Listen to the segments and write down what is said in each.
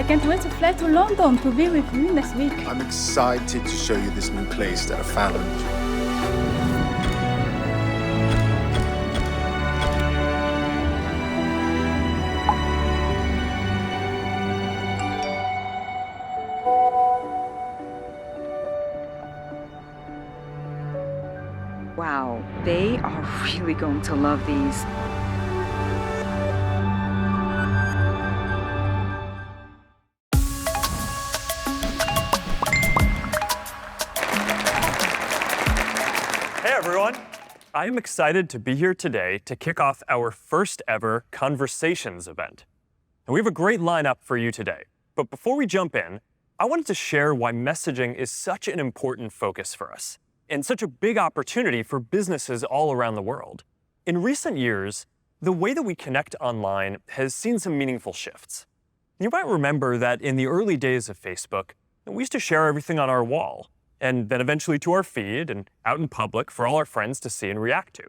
I can't wait to fly to London to be with you next week. I'm excited to show you this new place that I found. Wow, they are really going to love these. Hey everyone! I am excited to be here today to kick off our first ever Conversations event. And we have a great lineup for you today. But before we jump in, I wanted to share why messaging is such an important focus for us, and such a big opportunity for businesses all around the world. In recent years, the way that we connect online has seen some meaningful shifts. You might remember that in the early days of Facebook, we used to share everything on our wall, and then eventually to our feed and out in public for all our friends to see and react to.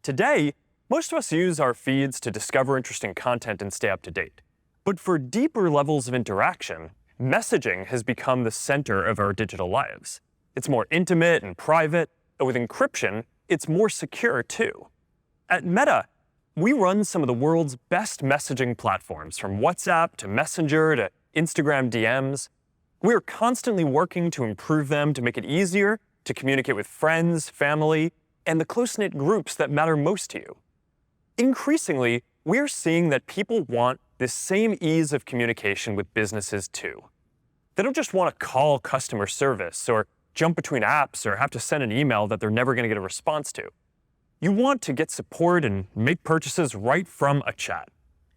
Today, most of us use our feeds to discover interesting content and stay up to date. But for deeper levels of interaction, messaging has become the center of our digital lives. It's more intimate and private, and with encryption, it's more secure too. At Meta, we run some of the world's best messaging platforms, from WhatsApp to Messenger to Instagram DMs. We are constantly working to improve them to make it easier to communicate with friends, family, and the close-knit groups that matter most to you. Increasingly, we're seeing that people want this same ease of communication with businesses too. They don't just want to call customer service or jump between apps or have to send an email that they're never going to get a response to. You want to get support and make purchases right from a chat.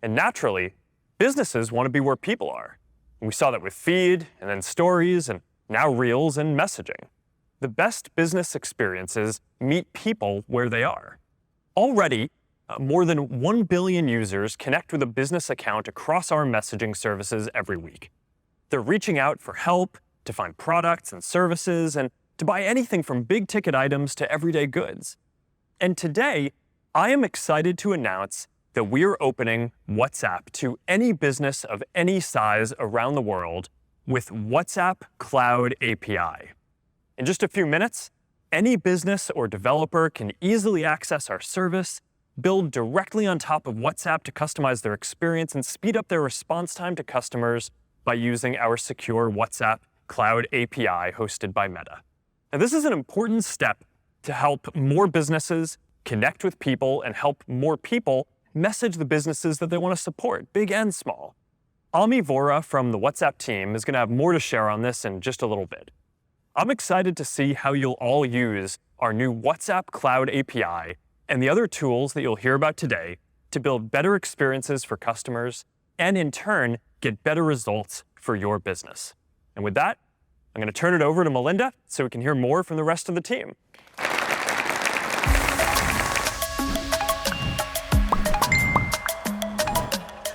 And naturally, businesses want to be where people are. And we saw that with Feed, and then Stories, and now Reels and messaging. The best business experiences meet people where they are. Already, more than 1 billion users connect with a business account across our messaging services every week. They're reaching out for help, to find products and services, and to buy anything from big-ticket items to everyday goods. And today, I am excited to announce that we're opening WhatsApp to any business of any size around the world with WhatsApp Cloud API. In just a few minutes, any business or developer can easily access our service, build directly on top of WhatsApp to customize their experience, and speed up their response time to customers by using our secure WhatsApp Cloud API hosted by Meta. Now, this is an important step to help more businesses connect with people and help more people message the businesses that they want to support, big and small. Ami Vora from the WhatsApp team is going to have more to share on this in just a little bit. I'm excited to see how you'll all use our new WhatsApp Cloud API and the other tools that you'll hear about today to build better experiences for customers and, in turn, get better results for your business. And with that, I'm going to turn it over to Melinda so we can hear more from the rest of the team.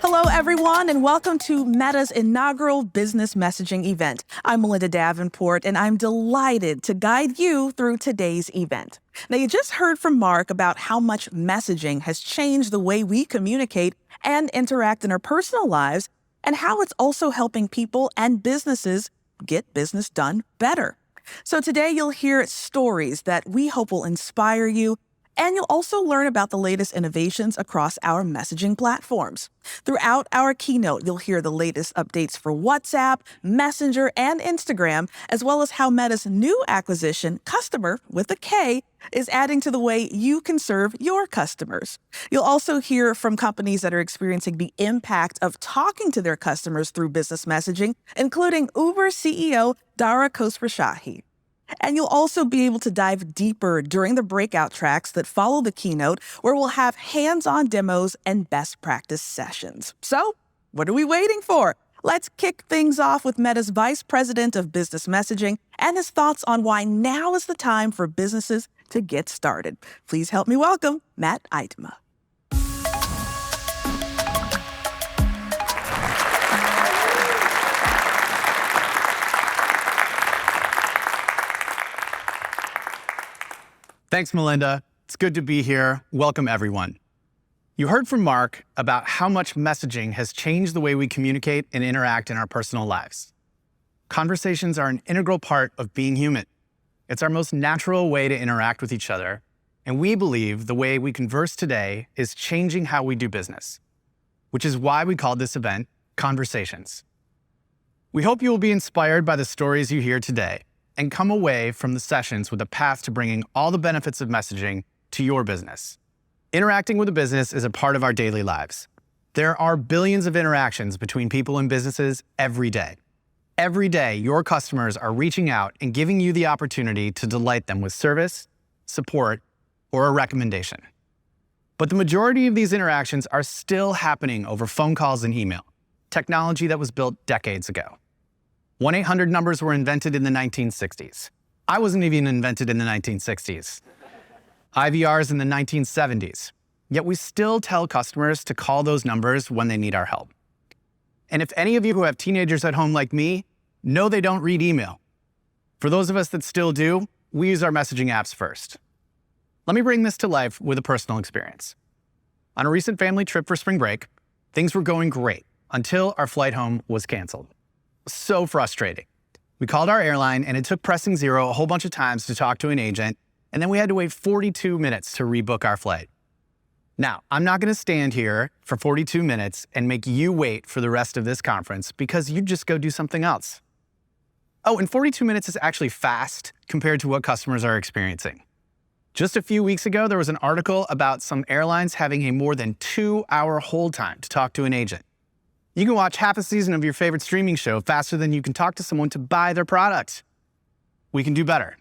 Hello, everyone, and welcome to Meta's inaugural business messaging event. I'm Melinda Davenport, and I'm delighted to guide you through today's event. Now, you just heard from Mark about how much messaging has changed the way we communicate and interact in our personal lives, and how it's also helping people and businesses get business done better. So today you'll hear stories that we hope will inspire you, and you'll also learn about the latest innovations across our messaging platforms. Throughout our keynote, you'll hear the latest updates for WhatsApp, Messenger, and Instagram, as well as how Meta's new acquisition, Customer with a K, is adding to the way you can serve your customers. You'll also hear from companies that are experiencing the impact of talking to their customers through business messaging, including Uber CEO Dara Khosrowshahi. And you'll also be able to dive deeper during the breakout tracks that follow the keynote, where we'll have hands-on demos and best practice sessions. So, what are we waiting for? Let's kick things off with Meta's Vice President of Business Messaging and his thoughts on why now is the time for businesses to get started. Please help me welcome Matt Eitema. Thanks, Melinda. It's good to be here. Welcome, everyone. You heard from Mark about how much messaging has changed the way we communicate and interact in our personal lives. Conversations are an integral part of being human. It's our most natural way to interact with each other, and we believe the way we converse today is changing how we do business, which is why we called this event Conversations. We hope you will be inspired by the stories you hear today and come away from the sessions with a path to bringing all the benefits of messaging to your business. Interacting with a business is a part of our daily lives. There are billions of interactions between people and businesses every day. Every day, your customers are reaching out and giving you the opportunity to delight them with service, support, or a recommendation. But the majority of these interactions are still happening over phone calls and email, technology that was built decades ago. 1-800 numbers were invented in the 1960s. I wasn't even invented in the 1960s. IVRs in the 1970s. Yet we still tell customers to call those numbers when they need our help. And if any of you who have teenagers at home like me, know they don't read email. For those of us that still do, we use our messaging apps first. Let me bring this to life with a personal experience. On a recent family trip for spring break, things were going great until our flight home was canceled. So frustrating. We called our airline and it took pressing zero a whole bunch of times to talk to an agent, and then we had to wait 42 minutes to rebook our flight. Now, I'm not going to stand here for 42 minutes and make you wait for the rest of this conference because you'd just go do something else. Oh, and 42 minutes is actually fast compared to what customers are experiencing. Just a few weeks ago, there was an article about some airlines having a more than 2-hour hold time to talk to an agent. You can watch half a season of your favorite streaming show faster than you can talk to someone to buy their product. We can do better.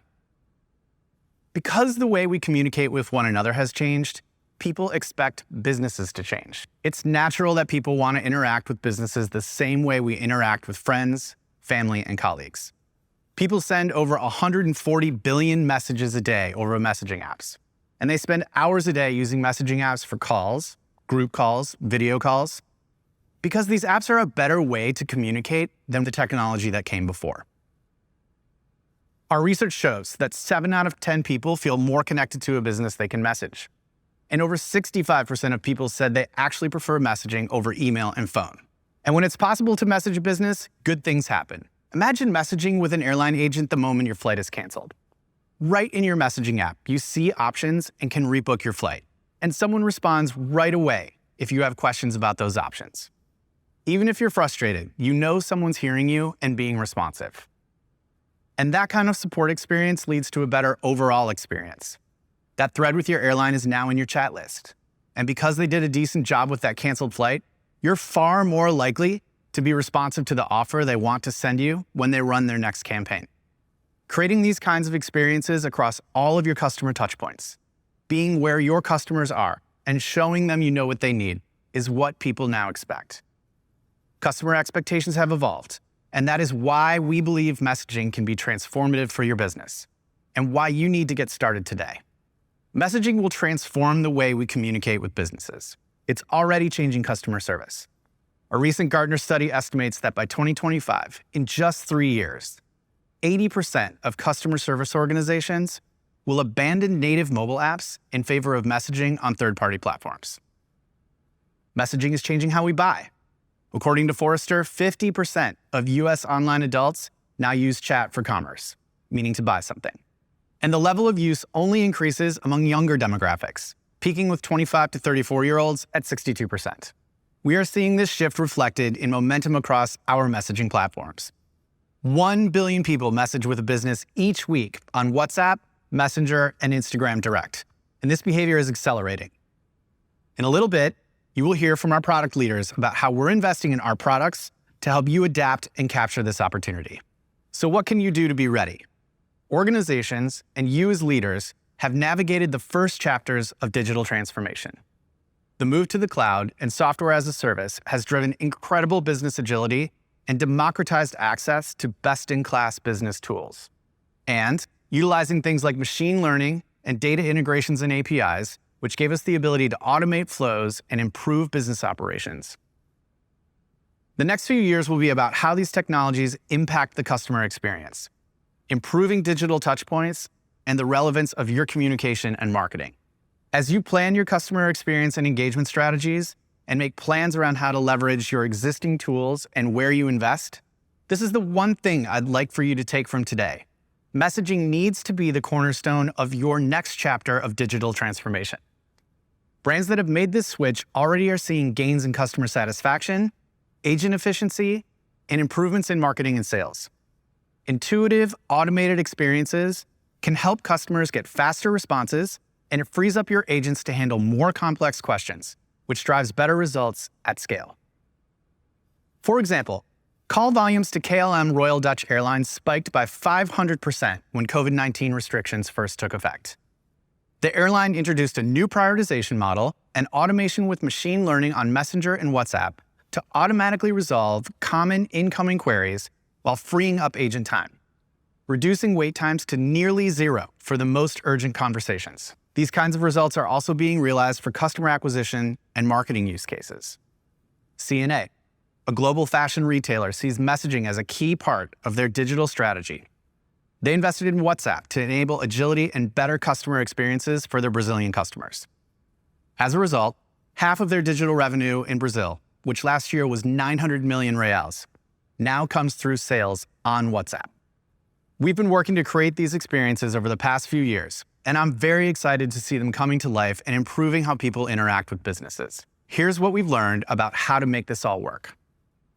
Because the way we communicate with one another has changed, people expect businesses to change. It's natural that people want to interact with businesses the same way we interact with friends, family, and colleagues. People send over 140 billion messages a day over messaging apps, and they spend hours a day using messaging apps for calls, group calls, video calls, because these apps are a better way to communicate than the technology that came before. Our research shows that 7 out of 10 people feel more connected to a business they can message. And over 65% of people said they actually prefer messaging over email and phone. And when it's possible to message a business, good things happen. Imagine messaging with an airline agent the moment your flight is canceled. Right in your messaging app, you see options and can rebook your flight. And someone responds right away if you have questions about those options. Even if you're frustrated, you know someone's hearing you and being responsive. And that kind of support experience leads to a better overall experience. That thread with your airline is now in your chat list. And because they did a decent job with that canceled flight, you're far more likely to be responsive to the offer they want to send you when they run their next campaign. Creating these kinds of experiences across all of your customer touchpoints, being where your customers are, and showing them you know what they need is what people now expect. Customer expectations have evolved, and that is why we believe messaging can be transformative for your business, and why you need to get started today. Messaging will transform the way we communicate with businesses. It's already changing customer service. A recent Gartner study estimates that by 2025, in just 3 years, 80% of customer service organizations will abandon native mobile apps in favor of messaging on third-party platforms. Messaging is changing how we buy. According to Forrester, 50% of US online adults now use chat for commerce, meaning to buy something. And the level of use only increases among younger demographics, peaking with 25 to 34-year-olds at 62%. We are seeing this shift reflected in momentum across our messaging platforms. 1 billion people message with a business each week on WhatsApp, Messenger, and Instagram Direct, and this behavior is accelerating. In a little bit, you will hear from our product leaders about how we're investing in our products to help you adapt and capture this opportunity. So what can you do to be ready? Organizations and you as leaders have navigated the first chapters of digital transformation. The move to the cloud and software as a service has driven incredible business agility and democratized access to best-in-class business tools. And utilizing things like machine learning and data integrations and APIs, which gave us the ability to automate flows and improve business operations. The next few years will be about how these technologies impact the customer experience, improving digital touchpoints and the relevance of your communication and marketing. As you plan your customer experience and engagement strategies and make plans around how to leverage your existing tools and where you invest, this is the one thing I'd like for you to take from today. Messaging needs to be the cornerstone of your next chapter of digital transformation. Brands that have made this switch already are seeing gains in customer satisfaction, agent efficiency, and improvements in marketing and sales. Intuitive, automated experiences can help customers get faster responses, and it frees up your agents to handle more complex questions, which drives better results at scale. For example, call volumes to KLM Royal Dutch Airlines spiked by 500% when COVID-19 restrictions first took effect. The airline introduced a new prioritization model and automation with machine learning on Messenger and WhatsApp to automatically resolve common incoming queries while freeing up agent time, reducing wait times to nearly zero for the most urgent conversations. These kinds of results are also being realized for customer acquisition and marketing use cases. C&A, a global fashion retailer, sees messaging as a key part of their digital strategy. They invested in WhatsApp to enable agility and better customer experiences for their Brazilian customers. As a result, half of their digital revenue in Brazil, which last year was 900 million reais, now comes through sales on WhatsApp. We've been working to create these experiences over the past few years, and I'm very excited to see them coming to life and improving how people interact with businesses. Here's what we've learned about how to make this all work.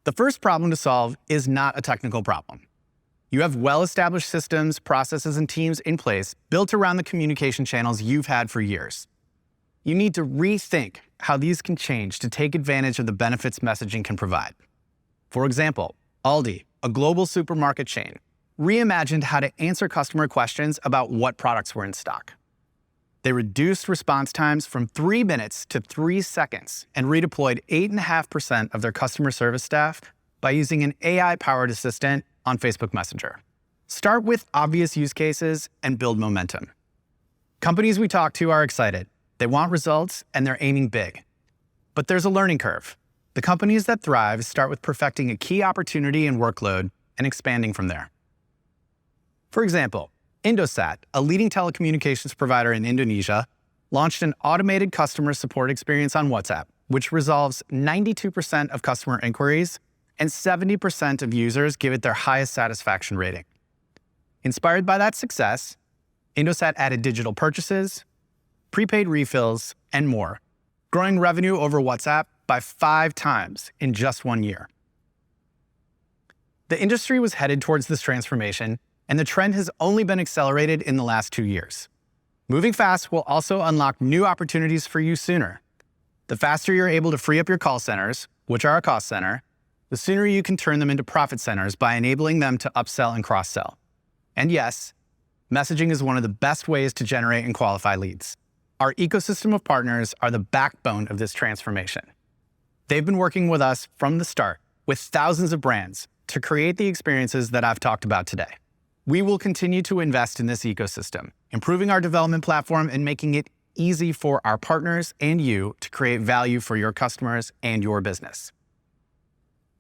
The first problem to solve is not a technical problem. You have well-established systems, processes, and teams in place built around the communication channels you've had for years. You need to rethink how these can change to take advantage of the benefits messaging can provide. For example, Aldi, a global supermarket chain, reimagined how to answer customer questions about what products were in stock. They reduced response times from 3 minutes to 3 seconds and redeployed 8.5% of their customer service staff by using an AI-powered assistant on Facebook Messenger. Start with obvious use cases and build momentum. Companies we talk to are excited. They want results and they're aiming big. But there's a learning curve. The companies that thrive start with perfecting a key opportunity and workload and expanding from there. For example, Indosat, a leading telecommunications provider in Indonesia, launched an automated customer support experience on WhatsApp, which resolves 92% of customer inquiries and 70% of users give it their highest satisfaction rating. Inspired by that success, Indosat added digital purchases, prepaid refills, and more, growing revenue over WhatsApp by 5 times in just 1 year. The industry was headed towards this transformation, and the trend has only been accelerated in the last 2 years. Moving fast will also unlock new opportunities for you sooner. The faster you're able to free up your call centers, which are a cost center, the sooner you can turn them into profit centers by enabling them to upsell and cross-sell. And yes, messaging is one of the best ways to generate and qualify leads. Our ecosystem of partners are the backbone of this transformation. They've been working with us from the start, with thousands of brands, to create the experiences that I've talked about today. We will continue to invest in this ecosystem, improving our development platform and making it easy for our partners and you to create value for your customers and your business.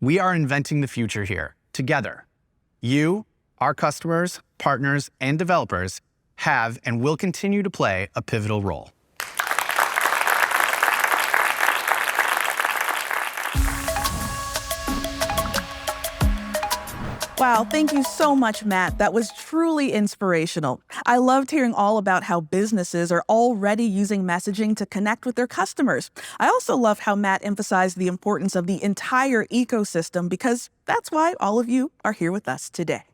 We are inventing the future here, together. You, our customers, partners, and developers have and will continue to play a pivotal role. Wow, thank you so much, Matt. That was truly inspirational. I loved hearing all about how businesses are already using messaging to connect with their customers. I also love how Matt emphasized the importance of the entire ecosystem because that's why all of you are here with us today.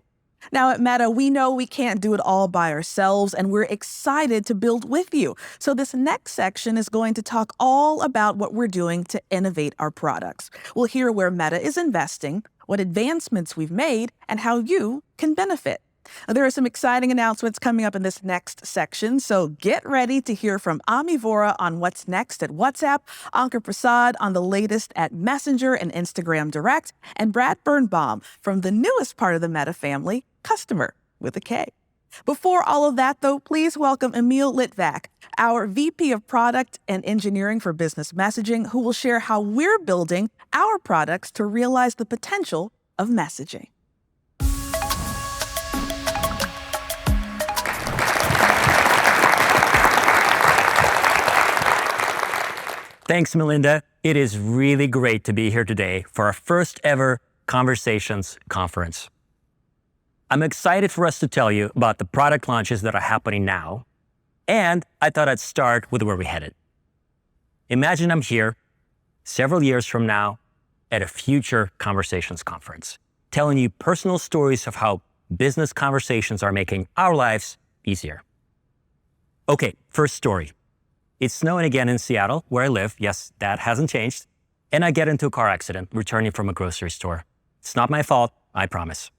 Now at Meta, we know we can't do it all by ourselves, and we're excited to build with you. So this next section is going to talk all about what we're doing to innovate our products. We'll hear where Meta is investing, what advancements we've made, and how you can benefit. There are some exciting announcements coming up in this next section, so get ready to hear from Ami Vora on what's next at WhatsApp, Ankur Prasad on the latest at Messenger and Instagram Direct, and Brad Birnbaum from the newest part of the Meta family, Customer with a K. Before all of that, though, please welcome Emil Litvak, our VP of Product and Engineering for Business Messaging, who will share how we're building our products to realize the potential of messaging. Thanks, Melinda. It is really great to be here today for our first ever Conversations conference. I'm excited for us to tell you about the product launches that are happening now, and I thought I'd start with where we're headed. Imagine I'm here several years from now at a future Conversations conference, telling you personal stories of how business conversations are making our lives easier. Okay, first story. It's snowing again in Seattle, where I live. Yes, that hasn't changed. And I get into a car accident returning from a grocery store. It's not my fault, I promise.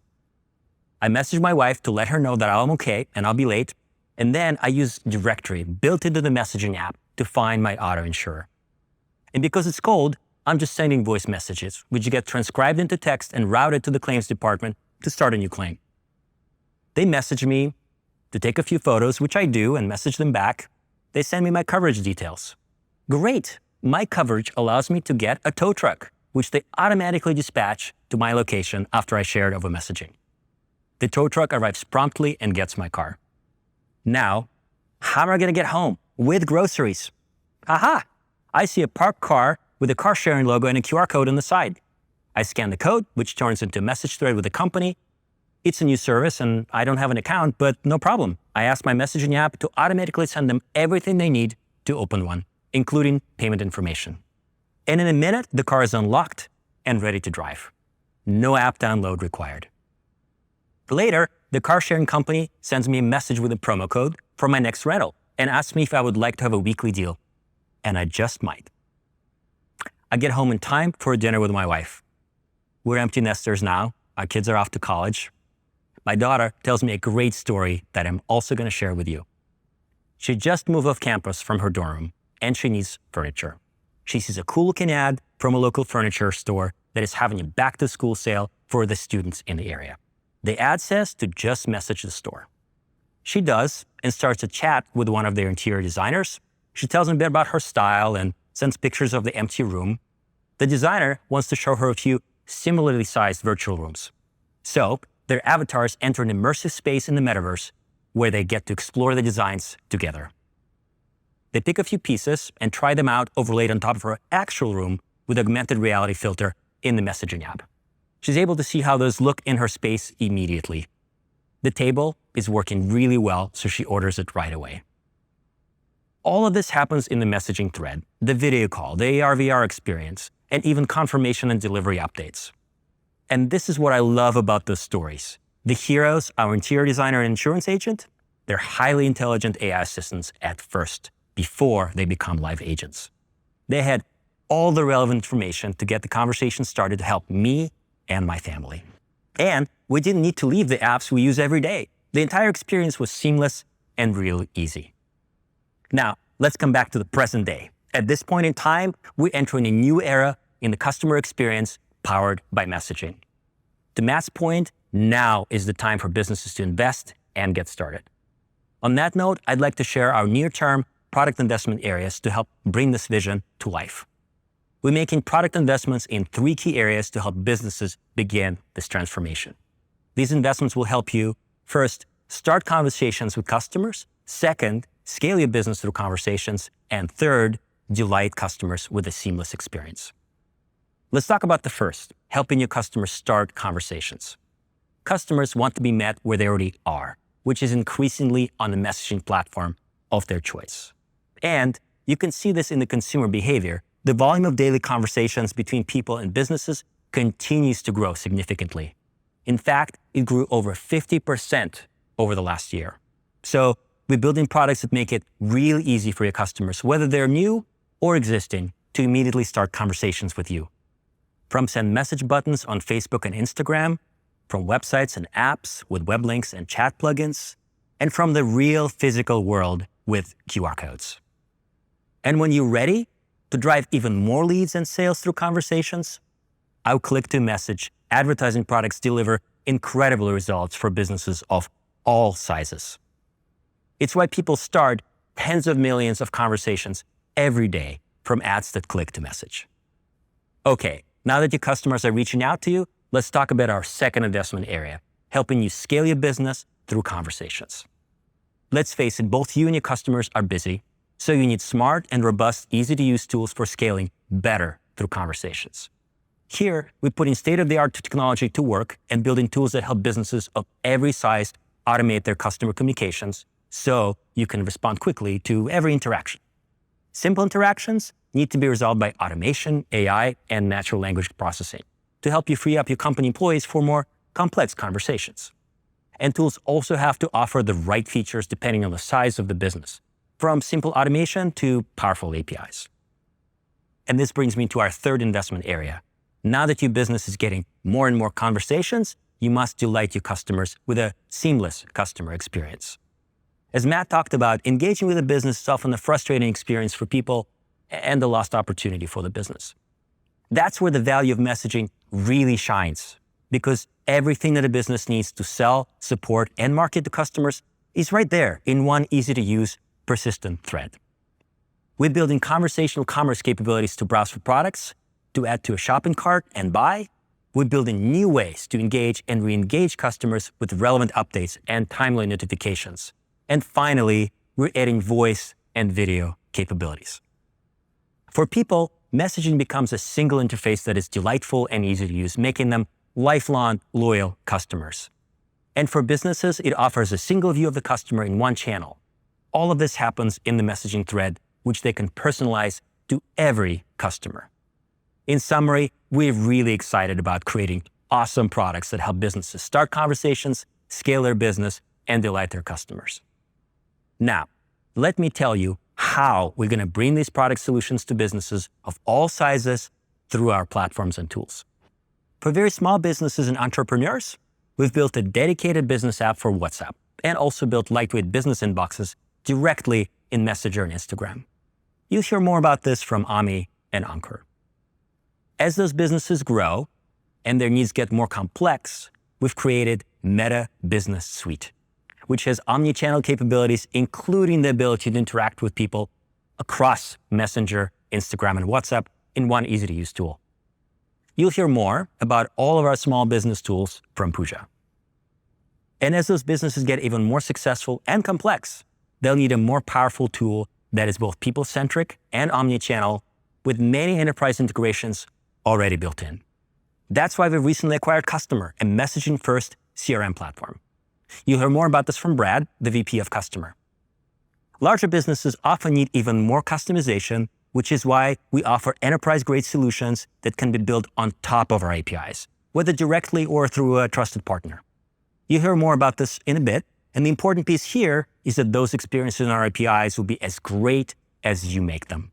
I message my wife to let her know that I'm okay and I'll be late. And then I use directory built into the messaging app to find my auto insurer. And because it's cold, I'm just sending voice messages, which get transcribed into text and routed to the claims department to start a new claim. They message me to take a few photos, which I do, and message them back. They send me my coverage details. Great. My coverage allows me to get a tow truck, which they automatically dispatch to my location after I share it over messaging. The tow truck arrives promptly and gets my car. Now, how am I going to get home with groceries? Aha! I see a parked car with a car sharing logo and a QR code on the side. I scan the code, which turns into a message thread with the company. It's a new service and I don't have an account, but no problem. I ask my messaging app to automatically send them everything they need to open one, including payment information. And in a minute, the car is unlocked and ready to drive. No app download required. Later, the car sharing company sends me a message with a promo code for my next rental and asks me if I would like to have a weekly deal. And I just might. I get home in time for a dinner with my wife. We're empty nesters now. Our kids are off to college. My daughter tells me a great story that I'm also going to share with you. She just moved off campus from her dorm room and she needs furniture. She sees a cool-looking ad from a local furniture store that is having a back-to-school sale for the students in the area. The ad says to just message the store. She does and starts a chat with one of their interior designers. She tells them a bit about her style and sends pictures of the empty room. The designer wants to show her a few similarly sized virtual rooms. So their avatars enter an immersive space in the metaverse where they get to explore the designs together. They pick a few pieces and try them out overlaid on top of her actual room with augmented reality filter in the messaging app. She's able to see how those look in her space immediately. The table is working really well, so she orders it right away. All of this happens in the messaging thread, the video call, the AR/VR experience, and even confirmation and delivery updates. And this is what I love about those stories. The heroes, our interior designer and insurance agent, they're highly intelligent AI assistants at first, before they become live agents. They had all the relevant information to get the conversation started to help me and my family. And we didn't need to leave the apps we use every day. The entire experience was seamless and really easy. Now, let's come back to the present day. At this point in time, we're entering a new era in the customer experience powered by messaging. To Matt's point, now is the time for businesses to invest and get started. On that note, I'd like to share our near-term product investment areas to help bring this vision to life. We're making product investments in 3 key areas to help businesses begin this transformation. These investments will help you, first, start conversations with customers, second, scale your business through conversations, and third, delight customers with a seamless experience. Let's talk about the first, helping your customers start conversations. Customers want to be met where they already are, which is increasingly on the messaging platform of their choice. And you can see this in the consumer behavior. The volume of daily conversations between people and businesses continues to grow significantly. In fact, it grew over 50% over the last year. So we're building products that make it real easy for your customers, whether they're new or existing, to immediately start conversations with you. From send message buttons on Facebook and Instagram, from websites and apps with web links and chat plugins, and from the real physical world with QR codes. And when you're ready to drive even more leads and sales through conversations, our click-to-message advertising products deliver incredible results for businesses of all sizes. It's why people start tens of millions of conversations every day from ads that click to message. Okay, now that your customers are reaching out to you, let's talk about our second investment area, helping you scale your business through conversations. Let's face it, both you and your customers are busy. So you need smart and robust, easy-to-use tools for scaling better through conversations. Here, we're putting state-of-the-art technology to work and building tools that help businesses of every size automate their customer communications so you can respond quickly to every interaction. Simple interactions need to be resolved by automation, AI, and natural language processing to help you free up your company employees for more complex conversations. And tools also have to offer the right features depending on the size of the business, from simple automation to powerful APIs. And this brings me to our third investment area. Now that your business is getting more and more conversations, you must delight your customers with a seamless customer experience. As Matt talked about, engaging with a business is often a frustrating experience for people and a lost opportunity for the business. That's where the value of messaging really shines, because everything that a business needs to sell, support, and market to customers is right there in one easy-to-use, persistent thread. We're building conversational commerce capabilities to browse for products, to add to a shopping cart and buy. We're building new ways to engage and re-engage customers with relevant updates and timely notifications. And finally, we're adding voice and video capabilities. For people, messaging becomes a single interface that is delightful and easy to use, making them lifelong, loyal customers. And for businesses, it offers a single view of the customer in one channel. All of this happens in the messaging thread, which they can personalize to every customer. In summary, we're really excited about creating awesome products that help businesses start conversations, scale their business, and delight their customers. Now, let me tell you how we're going to bring these product solutions to businesses of all sizes through our platforms and tools. For very small businesses and entrepreneurs, we've built a dedicated business app for WhatsApp and also built lightweight business inboxes directly in Messenger and Instagram. You'll hear more about this from Ami and Ankur. As those businesses grow and their needs get more complex, we've created Meta Business Suite, which has omnichannel capabilities, including the ability to interact with people across Messenger, Instagram, and WhatsApp in one easy-to-use tool. You'll hear more about all of our small business tools from Pooja. And as those businesses get even more successful and complex, they'll need a more powerful tool that is both people-centric and omnichannel, with many enterprise integrations already built in. That's why we recently acquired Customer, a messaging-first CRM platform. You'll hear more about this from Brad, the VP of Customer. Larger businesses often need even more customization, which is why we offer enterprise-grade solutions that can be built on top of our APIs, whether directly or through a trusted partner. You'll hear more about this in a bit, and the important piece here is that those experiences in our APIs will be as great as you make them.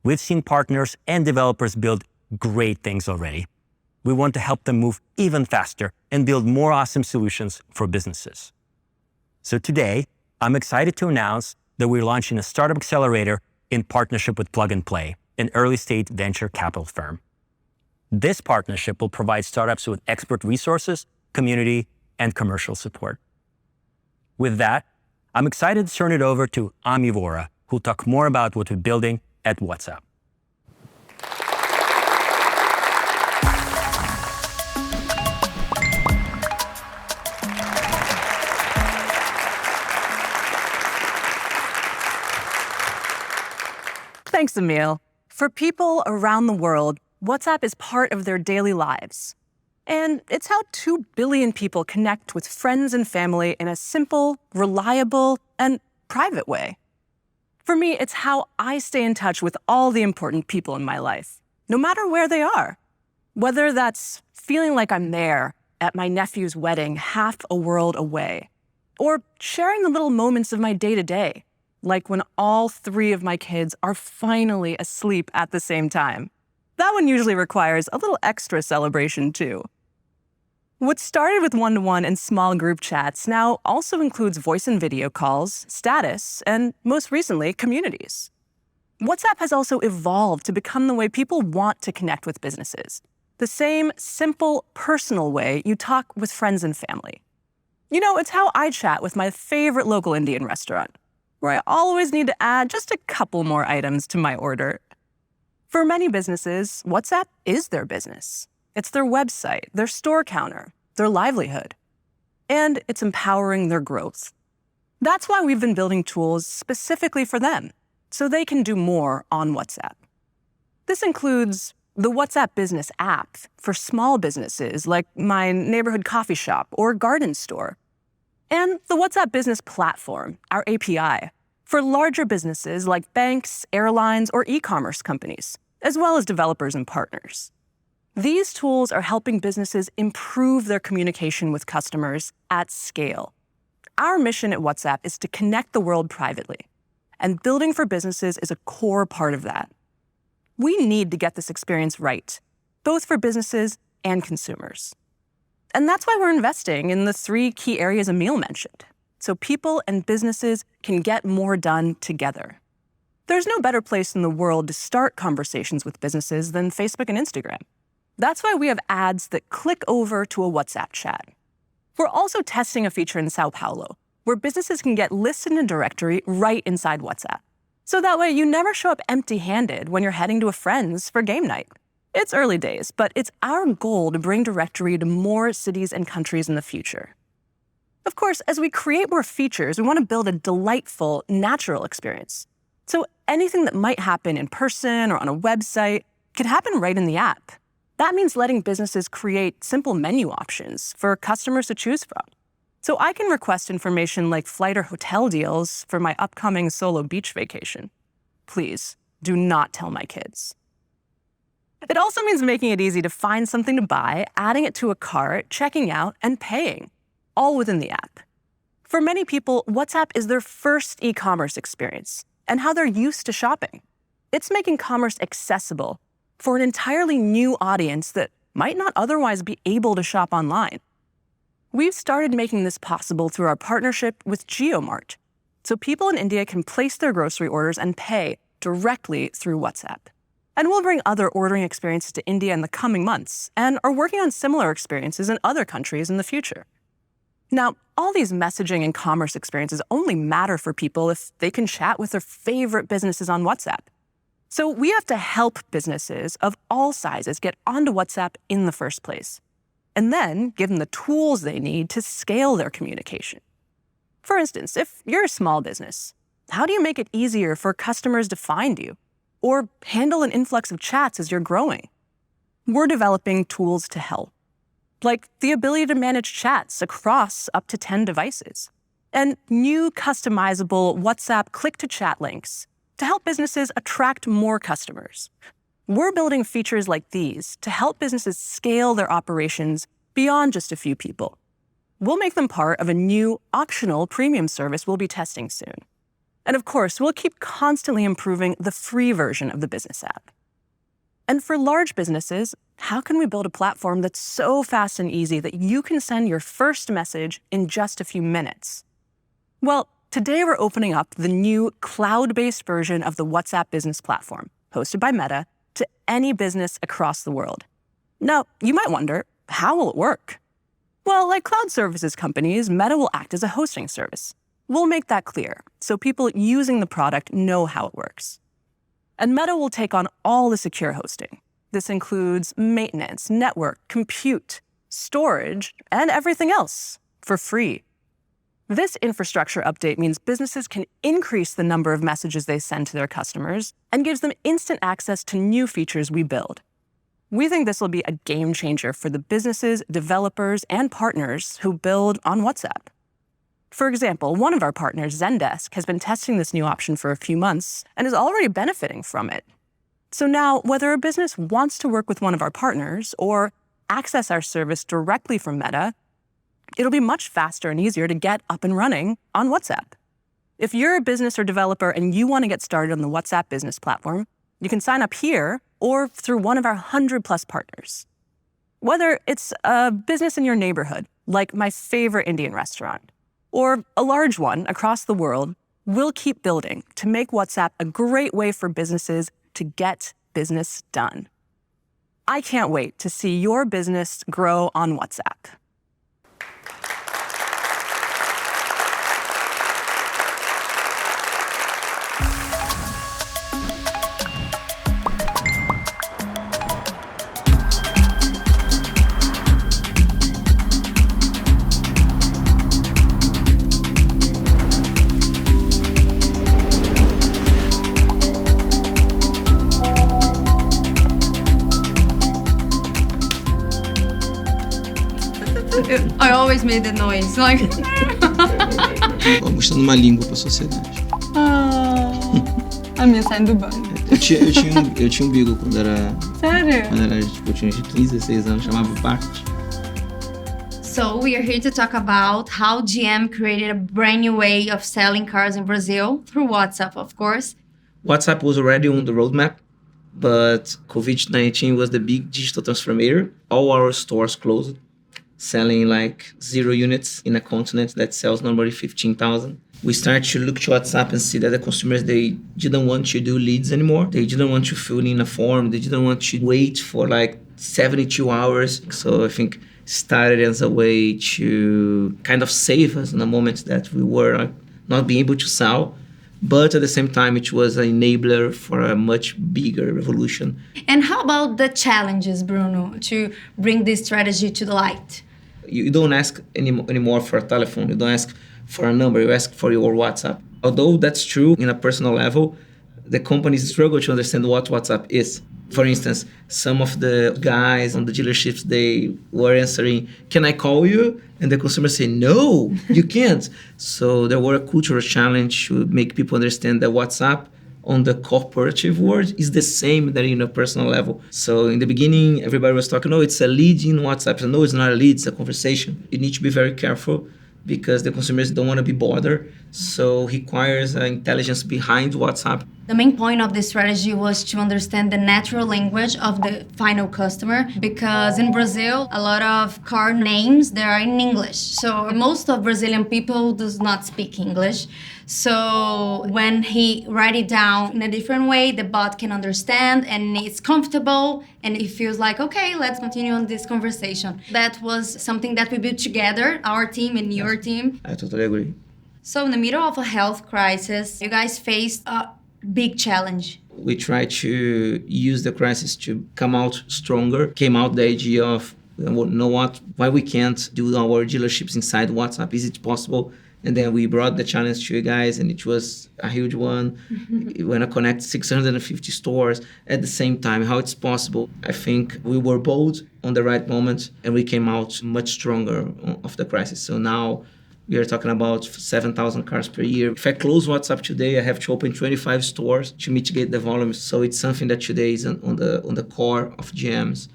We've seen partners and developers build great things already. We want to help them move even faster and build more awesome solutions for businesses. So today, I'm excited to announce that we're launching a startup accelerator in partnership with Plug and Play, an early-stage venture capital firm. This partnership will provide startups with expert resources, community, and commercial support. With that, I'm excited to turn it over to Ami Vora, who'll talk more about what we're building at WhatsApp. Thanks, Emil. For people around the world, WhatsApp is part of their daily lives. And it's how 2 billion people connect with friends and family in a simple, reliable, and private way. For me, it's how I stay in touch with all the important people in my life, no matter where they are. Whether that's feeling like I'm there at my nephew's wedding half a world away, or sharing the little moments of my day-to-day, like when all 3 of my kids are finally asleep at the same time. That one usually requires a little extra celebration, too. What started with one-to-one and small group chats now also includes voice and video calls, status, and most recently, communities. WhatsApp has also evolved to become the way people want to connect with businesses, the same simple, personal way you talk with friends and family. You know, it's how I chat with my favorite local Indian restaurant, where I always need to add just a couple more items to my order. For many businesses, WhatsApp is their business. It's their website, their store counter, their livelihood, and it's empowering their growth. That's why we've been building tools specifically for them so they can do more on WhatsApp. This includes the WhatsApp Business app for small businesses like my neighborhood coffee shop or garden store, and the WhatsApp Business Platform, our API, for larger businesses like banks, airlines, or e-commerce companies, as well as developers and partners. These tools are helping businesses improve their communication with customers at scale. Our mission at WhatsApp is to connect the world privately, and building for businesses is a core part of that. We need to get this experience right, both for businesses and consumers. And that's why we're investing in the 3 key areas Emil mentioned, so people and businesses can get more done together. There's no better place in the world to start conversations with businesses than Facebook and Instagram. That's why we have ads that click over to a WhatsApp chat. We're also testing a feature in Sao Paulo, where businesses can get listed in a directory right inside WhatsApp. So that way you never show up empty-handed when you're heading to a friend's for game night. It's early days, but it's our goal to bring directory to more cities and countries in the future. Of course, as we create more features, we want to build a delightful, natural experience. So anything that might happen in person or on a website could happen right in the app. That means letting businesses create simple menu options for customers to choose from. So I can request information like flight or hotel deals for my upcoming solo beach vacation. Please, do not tell my kids. It also means making it easy to find something to buy, adding it to a cart, checking out, and paying, all within the app. For many people, WhatsApp is their first e-commerce experience and how they're used to shopping. It's making commerce accessible for an entirely new audience that might not otherwise be able to shop online. We've started making this possible through our partnership with JioMart, so people in India can place their grocery orders and pay directly through WhatsApp. And we'll bring other ordering experiences to India in the coming months and are working on similar experiences in other countries in the future. Now, all these messaging and commerce experiences only matter for people if they can chat with their favorite businesses on WhatsApp. So we have to help businesses of all sizes get onto WhatsApp in the first place, and then give them the tools they need to scale their communication. For instance, if you're a small business, how do you make it easier for customers to find you or handle an influx of chats as you're growing? We're developing tools to help, like the ability to manage chats across up to 10 devices, and new customizable WhatsApp click-to-chat links to help businesses attract more customers. We're building features like these to help businesses scale their operations beyond just a few people. We'll make them part of a new optional premium service we'll be testing soon. And of course, we'll keep constantly improving the free version of the business app. And for large businesses, how can we build a platform that's so fast and easy that you can send your first message in just a few minutes? Well, today we're opening up the new cloud-based version of the WhatsApp Business Platform, hosted by Meta, to any business across the world. Now, you might wonder, how will it work? Well, like cloud services companies, Meta will act as a hosting service. We'll make that clear, so people using the product know how it works. And Meta will take on all the secure hosting. This includes maintenance, network, compute, storage, and everything else for free. This infrastructure update means businesses can increase the number of messages they send to their customers and gives them instant access to new features we build. We think this will be a game changer for the businesses, developers, and partners who build on WhatsApp. For example, one of our partners, Zendesk, has been testing this new option for a few months and is already benefiting from it. So now, whether a business wants to work with one of our partners or access our service directly from Meta, it'll be much faster and easier to get up and running on WhatsApp. If you're a business or developer and you want to get started on the WhatsApp Business Platform, you can sign up here or through one of our 100+ partners. Whether it's a business in your neighborhood, like my favorite Indian restaurant, or a large one across the world, we'll keep building to make WhatsApp a great way for businesses to get business done. I can't wait to see your business grow on WhatsApp. I always made the noise, like. Mostrando uma língua para a sociedade. A minha saindo do banho. Eu tinha um Beagle quando era... Sério? Quando era, tipo, eu tinha 15, 16 anos, chamava Bart. So we are here to talk about how GM created a brand new way of selling cars in Brazil through WhatsApp, of course. WhatsApp was already on the roadmap, but COVID-19 was the big digital transformator. All our stores closed, selling like 0 units in a continent that sells normally 15,000. We started to look to WhatsApp and see that the consumers, they didn't want to do leads anymore. They didn't want to fill in a form. They didn't want to wait for like 72 hours. So I think started as a way to kind of save us in a moment that we were not being able to sell. But at the same time, it was an enabler for a much bigger revolution. And how about the challenges, Bruno, to bring this strategy to the light? You don't ask anymore for a telephone. You don't ask for a number. You ask for your WhatsApp. Although that's true in a personal level, the companies struggle to understand what WhatsApp is. For instance, some of the guys on the dealerships, they were answering, "Can I call you?" And the consumer say, "No, you can't." So there were a cultural challenge to make people understand that WhatsApp on the corporative world is the same that in a personal level. So in the beginning, everybody was talking, "No, it's a lead in WhatsApp." So, no, it's not a lead, it's a conversation. You need to be very careful because the consumers don't want to be bothered. So it requires intelligence behind WhatsApp. The main point of this strategy was to understand the natural language of the final customer, because in Brazil, a lot of car names, they are in English. So most of Brazilian people does not speak English. So when he write it down in a different way, the bot can understand and it's comfortable and it feels like, okay, let's continue on this conversation. That was something that we built together, our team and your team. I totally agree. So in the middle of a health crisis, you guys faced a big challenge. We tried to use the crisis to come out stronger. Came out the idea of, you know what, why we can't do our dealerships inside WhatsApp? Is it possible? And then we brought the challenge to you guys, and it was a huge one. We want to connect 650 stores at the same time, how it's possible. I think we were bold on the right moment, and we came out much stronger of the crisis. So now we are talking about 7,000 cars per year. If I close WhatsApp today, I have to open 25 stores to mitigate the volume. So it's something that today is on the core of GM's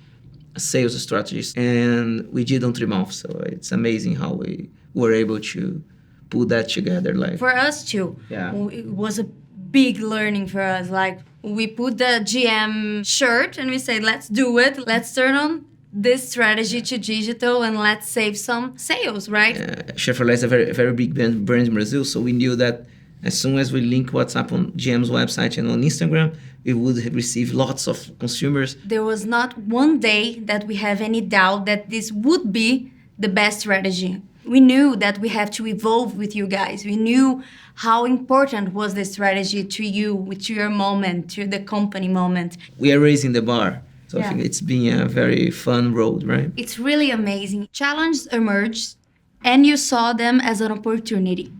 sales strategies. And we did on 3 months. So it's amazing how we were able to put that together. Like, for us too. Yeah. It was a big learning for us. Like, we put the GM shirt and we said, let's do it. Let's turn on this strategy to digital and let's save some sales, right? Chevrolet is a very, very big brand in Brazil. So we knew that as soon as we link WhatsApp on GM's website and on Instagram, we would receive lots of consumers. There was not one day that we have any doubt that this would be the best strategy. We knew that we have to evolve with you guys. We knew how important was the strategy to you, to your moment, to the company moment. We are raising the bar. So Yeah. I think it's been a very fun road, right? It's really amazing. Challenges emerged and you saw them as an opportunity.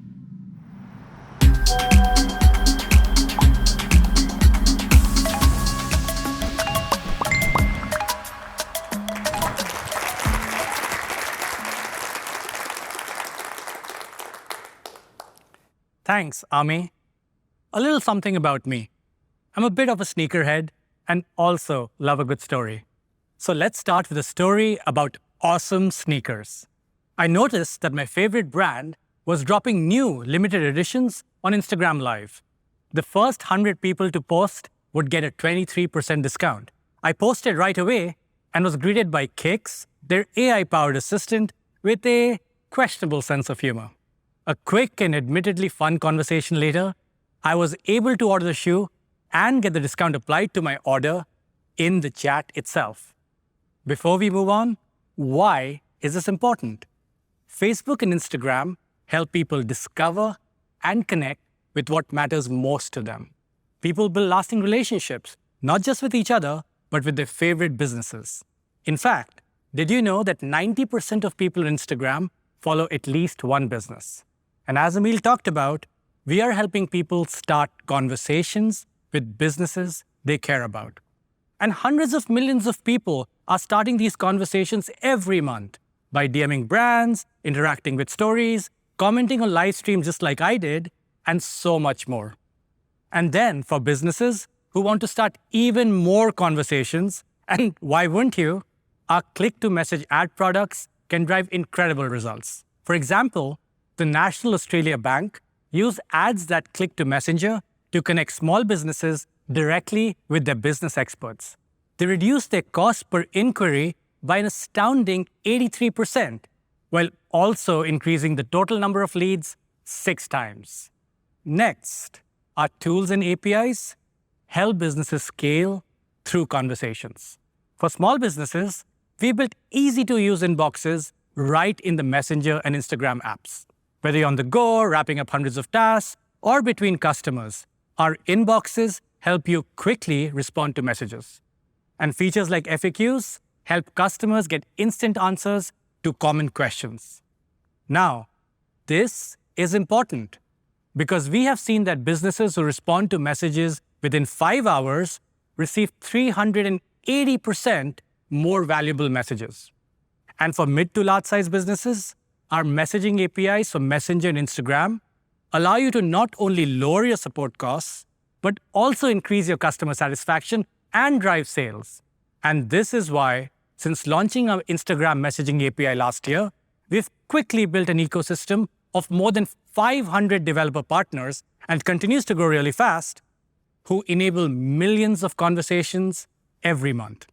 Thanks, Ami. A little something about me. I'm a bit of a sneakerhead and also love a good story. So let's start with a story about awesome sneakers. I noticed that my favorite brand was dropping new limited editions on Instagram Live. The first 100 people to post would get a 23% discount. I posted right away and was greeted by Kix, their AI-powered assistant, with a questionable sense of humor. A quick and admittedly fun conversation later, I was able to order the shoe and get the discount applied to my order in the chat itself. Before we move on, why is this important? Facebook and Instagram help people discover and connect with what matters most to them. People build lasting relationships, not just with each other, but with their favorite businesses. In fact, did you know that 90% of people on Instagram follow at least one business? And as Emil talked about, we are helping people start conversations with businesses they care about. And hundreds of millions of people are starting these conversations every month. by DMing brands, interacting with stories, commenting on live streams just like I did, and so much more. And then for businesses who want to start even more conversations, and why wouldn't you, our click-to-message ad products can drive incredible results. For example, the National Australia Bank used ads that click to Messenger to connect small businesses directly with their business experts. They reduced their cost per inquiry by an astounding 83%, while also increasing the total number of leads 6 times. Next, our tools and APIs help businesses scale through conversations. For small businesses, we built easy-to-use inboxes right in the Messenger and Instagram apps. Whether you're on the go, wrapping up hundreds of tasks, or between customers, our inboxes help you quickly respond to messages. And features like FAQs help customers get instant answers to common questions. Now, this is important because we have seen that businesses who respond to messages within 5 hours receive 380% more valuable messages. And for mid to large size businesses, our messaging APIs for Messenger and Instagram allow you to not only lower your support costs, but also increase your customer satisfaction and drive sales. And this is why, since launching our Instagram messaging API last year, we've quickly built an ecosystem of more than 500 developer partners and continues to grow really fast, who enable millions of conversations every month.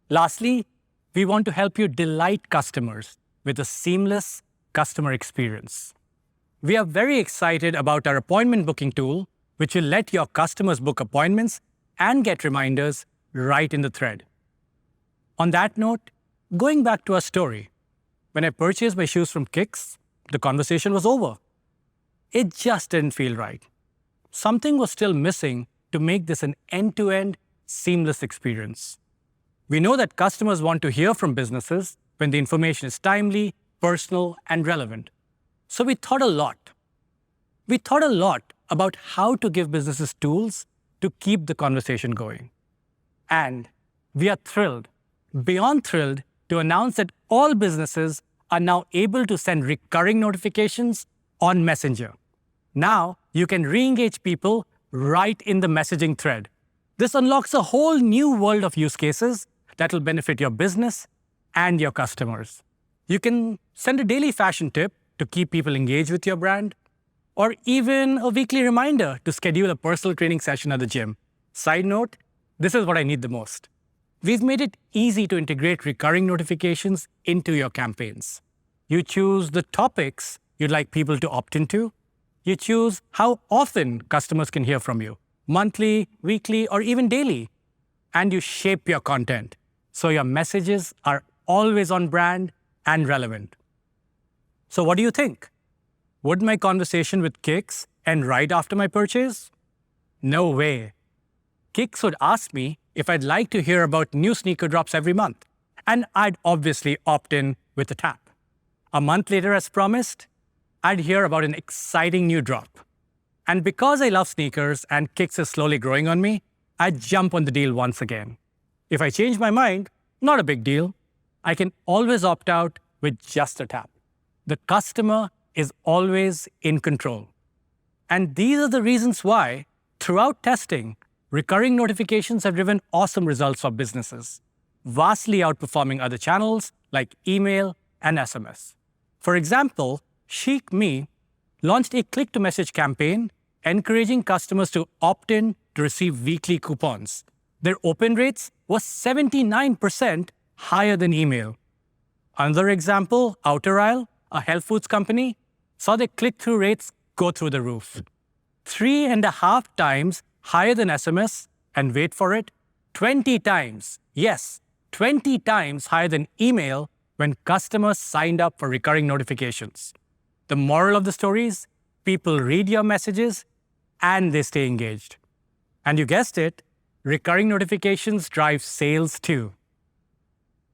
Lastly, we want to help you delight customers with a seamless customer experience. We are very excited about our appointment booking tool, which will let your customers book appointments and get reminders right in the thread. On that note, going back to our story, when I purchased my shoes from Kicks, the conversation was over. It just didn't feel right. Something was still missing to make this an end-to-end seamless experience. We know that customers want to hear from businesses when the information is timely, personal, and relevant. So we thought a lot. We thought a lot about how to give businesses tools to keep the conversation going. And we are thrilled, beyond thrilled, to announce that all businesses are now able to send recurring notifications on Messenger. Now you can re-engage people right in the messaging thread. This unlocks a whole new world of use cases that will benefit your business and your customers. You can send a daily fashion tip to keep people engaged with your brand, or even a weekly reminder to schedule a personal training session at the gym. Side note, this is what I need the most. We've made it easy to integrate recurring notifications into your campaigns. You choose the topics you'd like people to opt into. You choose how often customers can hear from you, monthly, weekly, or even daily. And you shape your content so your messages are always on brand and relevant. So what do you think? Would my conversation with Kicks end right after my purchase? No way. Kicks would ask me if I'd like to hear about new sneaker drops every month, and I'd obviously opt in with a tap. A month later, as promised, I'd hear about an exciting new drop. And because I love sneakers and Kicks is slowly growing on me, I'd jump on the deal once again. If I change my mind, not a big deal. I can always opt out with just a tap. The customer is always in control. And these are the reasons why, throughout testing, recurring notifications have driven awesome results for businesses, vastly outperforming other channels like email and SMS. For example, Chic Me launched a click-to-message campaign encouraging customers to opt in to receive weekly coupons. Their open rates was 79% higher than email. Another example, Outer Isle, a health foods company, saw their click-through rates go through the roof. 3.5 times higher than SMS, and wait for it, 20 times, yes, 20 times higher than email when customers signed up for recurring notifications. The moral of the story is, people read your messages and they stay engaged. And you guessed it, recurring notifications drive sales too.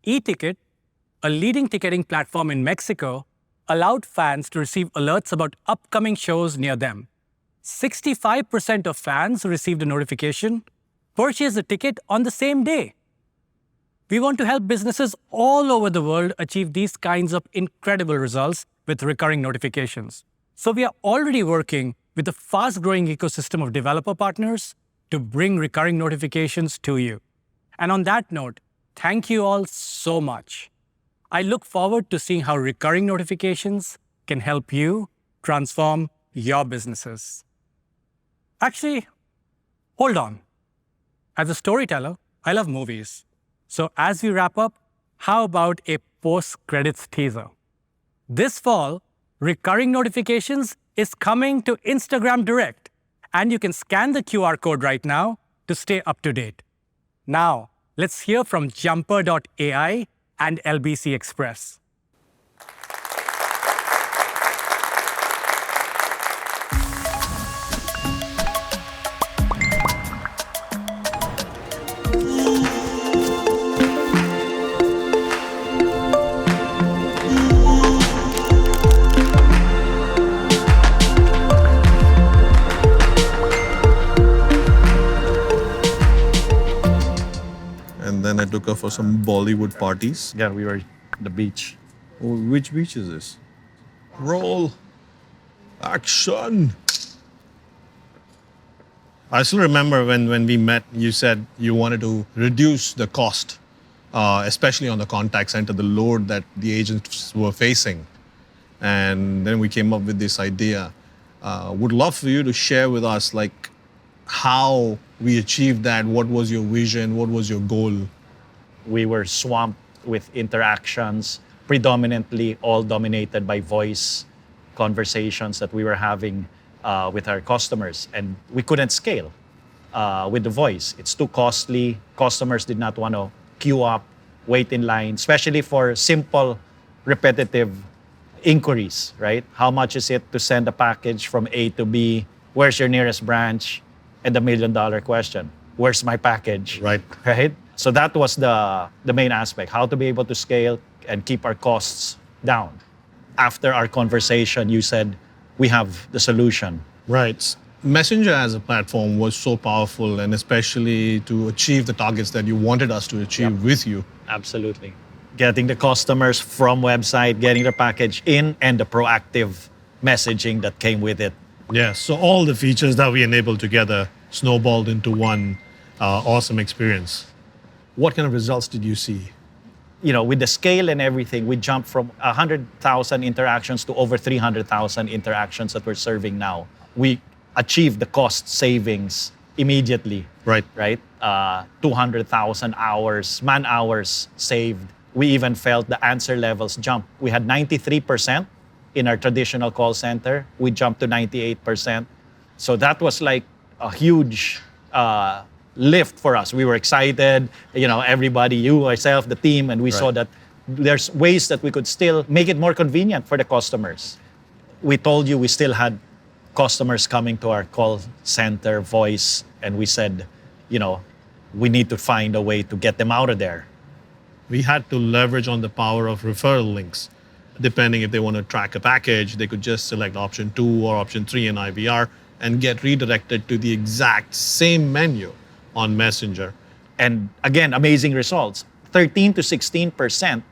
eTicket, a leading ticketing platform in Mexico, allowed fans to receive alerts about upcoming shows near them. 65% of fans who received a notification purchased a ticket on the same day. We want to help businesses all over the world achieve these kinds of incredible results with recurring notifications. So we are already working with a fast-growing ecosystem of developer partners to bring recurring notifications to you. And on that note, thank you all so much. I look forward to seeing how recurring notifications can help you transform your businesses. Actually, hold on. As a storyteller, I love movies. So as we wrap up, how about a post-credits teaser? This fall, recurring notifications is coming to Instagram Direct, and you can scan the QR code right now to stay up to date. Now, let's hear from Jumper.ai and LBC Express. And then I took her for some Bollywood parties. Yeah, we were at the beach. Oh, which beach is this? Roll. Action. I still remember when we met, you said you wanted to reduce the cost, especially on the contact center, the load that the agents were facing. And then we came up with this idea. Would love for you to share with us, like, how we achieved that. What was your vision? What was your goal? We were swamped with interactions, predominantly all dominated by voice conversations that we were having with our customers. And we couldn't scale with the voice. It's too costly. Customers did not want to queue up, wait in line, especially for simple, repetitive inquiries, right? How much is it to send a package from A to B? Where's your nearest branch? And the million-dollar question, where's my package? Right. Right? So that was the main aspect, how to be able to scale and keep our costs down. After our conversation, you said, we have the solution. Right. Messenger as a platform was so powerful, and especially to achieve the targets that you wanted us to achieve with you. Absolutely. Getting the customers from website, getting the package in, and the proactive messaging that came with it. Yes, so all the features that we enabled together snowballed into one awesome experience. What kind of results did you see? You know, with the scale and everything, we jumped from 100,000 interactions to over 300,000 interactions that we're serving now. We achieved the cost savings immediately. Right. Right? 200,000 hours, man hours saved. We even felt the answer levels jump. We had 93% in our traditional call center. We jumped to 98%. So that was like a huge lift for us. We were excited, everybody, you, myself, the team, and we saw that there's ways that we could still make it more convenient for the customers. We told you we still had customers coming to our call center voice, and we said, we need to find a way to get them out of there. We had to leverage on the power of referral links. Depending if they want to track a package, they could just select option 2 or option 3 in IVR and get redirected to the exact same menu on Messenger. And again, amazing results. 13 to 16%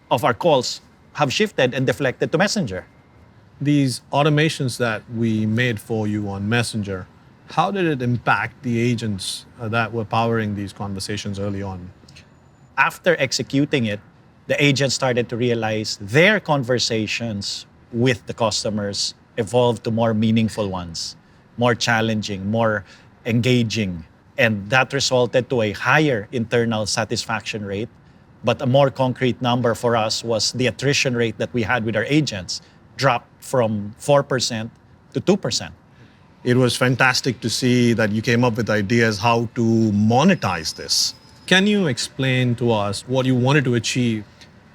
of our calls have shifted and deflected to Messenger. These automations that we made for you on Messenger, how did it impact the agents that were powering these conversations early on? After executing it, the agents started to realize their conversations with the customers evolved to more meaningful ones, more challenging, more engaging. And that resulted to a higher internal satisfaction rate. But a more concrete number for us was the attrition rate that we had with our agents dropped from 4% to 2%. It was fantastic to see that you came up with ideas how to monetize this. Can you explain to us what you wanted to achieve?